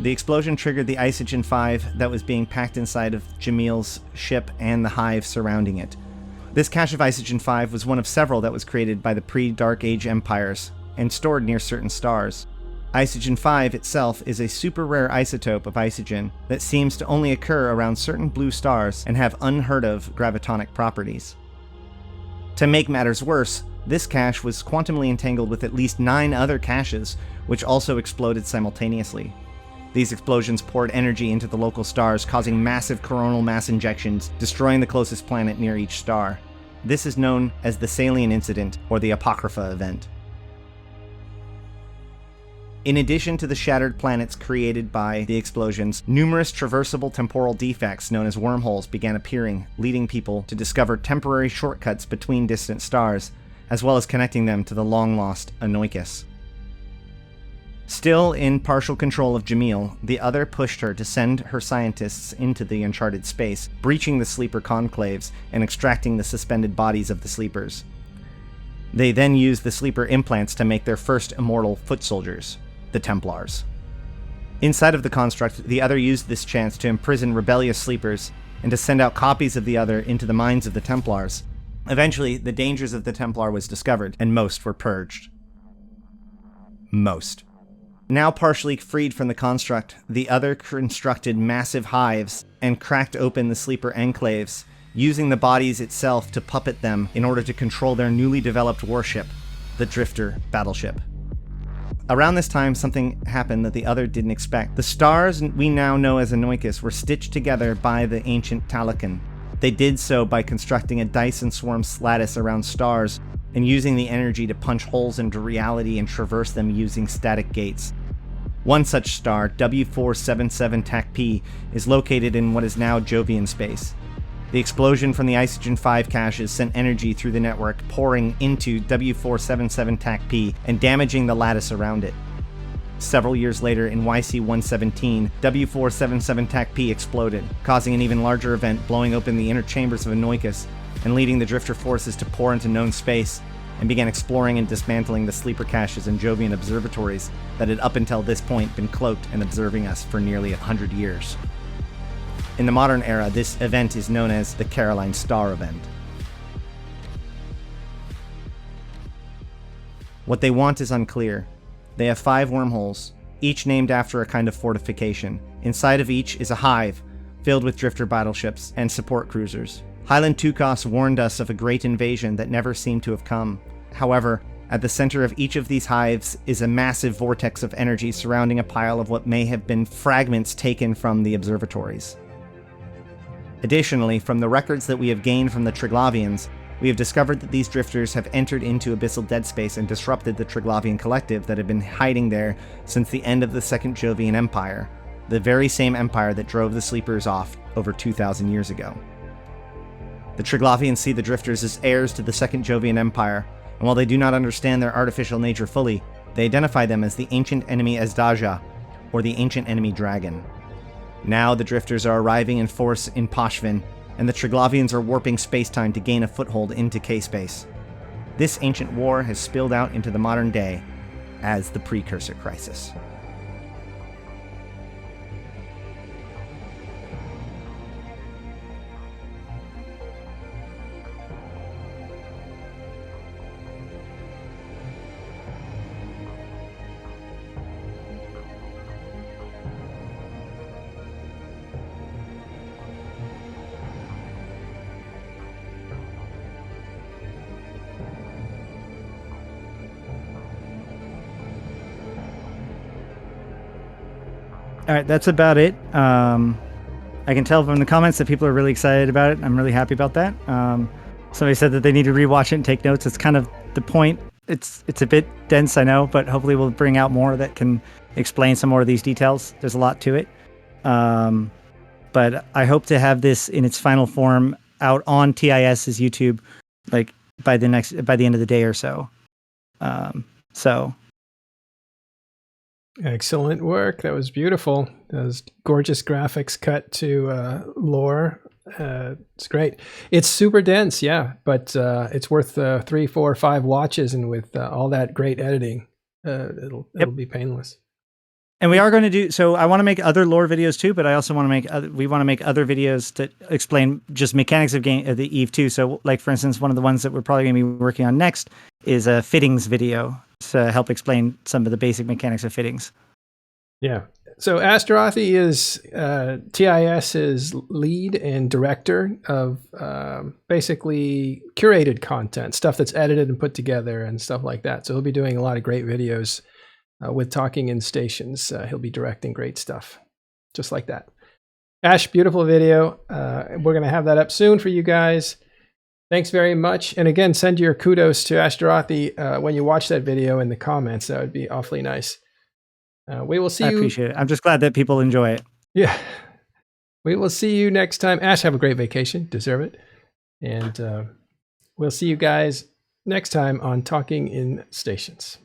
The explosion triggered the Isogen 5 that was being packed inside of Jamil's ship and the hive surrounding it. This cache of Isogen 5 was one of several that was created by the pre-Dark Age empires and stored near certain stars. Isogen 5 itself is a super rare isotope of isogen that seems to only occur around certain blue stars and have unheard of gravitonic properties. To make matters worse, this cache was quantumly entangled with at least 9 other caches, which also exploded simultaneously. These explosions poured energy into the local stars, causing massive coronal mass injections, destroying the closest planet near each star. This is known as the Salian Incident, or the Apocrypha event. In addition to the shattered planets created by the explosions, numerous traversable temporal defects known as wormholes began appearing, leading people to discover temporary shortcuts between distant stars, as well as connecting them to the long-lost Anoikis. Still in partial control of Jamil, the other pushed her to send her scientists into the uncharted space, breaching the sleeper conclaves and extracting the suspended bodies of the sleepers. They then used the sleeper implants to make their first immortal foot soldiers, the Templars. Inside of the construct, the other used this chance to imprison rebellious sleepers and to send out copies of the other into the minds of the Templars. Eventually, the dangers of the Templar was discovered, and most were purged. Most. Now partially freed from the construct, the other constructed massive hives and cracked open the sleeper enclaves, using the bodies itself to puppet them in order to control their newly developed warship, the Drifter battleship. Around this time, something happened that the other didn't expect. The stars we now know as Anoikis were stitched together by the ancient Talakan. They did so by constructing a Dyson swarm lattice around stars and using the energy to punch holes into reality and traverse them using static gates. One such star, W477 TAC-P, is located in what is now Jovian space. The explosion from the Isogen 5 caches sent energy through the network, pouring into W477 TAC-P and damaging the lattice around it. Several years later, in YC-117, W477 TAC-P exploded, causing an even larger event, blowing open the inner chambers of Anoikis and leading the Drifter forces to pour into known space, and began exploring and dismantling the sleeper caches and Jovian observatories that had up until this point been cloaked and observing us for nearly 100 years. In the modern era, this event is known as the Caroline Star event. What they want is unclear. They have 5 wormholes, each named after a kind of fortification. Inside of each is a hive, filled with drifter battleships and support cruisers. Highland Tukos warned us of a great invasion that never seemed to have come. However, at the center of each of these hives is a massive vortex of energy surrounding a pile of what may have been fragments taken from the observatories. Additionally, from the records that we have gained from the Triglavians, we have discovered that these drifters have entered into abyssal dead space and disrupted the Triglavian collective that had been hiding there since the end of the Second Jovian Empire, the very same empire that drove the sleepers off over 2,000 years ago. The Triglavians see the drifters as heirs to the Second Jovian Empire, and while they do not understand their artificial nature fully, they identify them as the ancient enemy Azdaja, or the ancient enemy dragon. Now the drifters are arriving in force in Pochven, and the Triglavians are warping space-time to gain a foothold into K-space. This ancient war has spilled out into the modern day as the Precursor Crisis. All right, that's about it. I can tell from the comments that people are really excited about it. I'm really happy about that. Somebody said that they need to rewatch it and take notes. It's kind of the point. It's a bit dense, I know, but hopefully we'll bring out more that can explain some more of these details. There's a lot to it. But I hope to have this in its final form out on TIS's YouTube, like by the end of the day or so. So Excellent work. That was beautiful. Those gorgeous graphics cut to lore. It's great. It's super dense, yeah, but it's worth 3, 4, 5 watches, and with all that great editing, it'll be painless. And we are going to do so. I want to make other lore videos too, but I also want to make we want to make other videos that explain just mechanics of the Eve too. So, like for instance, one of the ones that we're probably going to be working on next is a fittings video to help explain some of the basic mechanics of fittings. Yeah. So Ashterothi is TIS's lead and director of basically curated content, stuff that's edited and put together and stuff like that. So he'll be doing a lot of great videos with talking in stations. He'll be directing great stuff, just like that. Ash, beautiful video. We're going to have that up soon for you guys. Thanks very much. And again, send your kudos to Ashterothi when you watch that video in the comments. That would be awfully nice. We will see you. I appreciate it. I'm just glad that people enjoy it. Yeah. We will see you next time. Ash, have a great vacation. Deserve it. And we'll see you guys next time on Talking in Stations.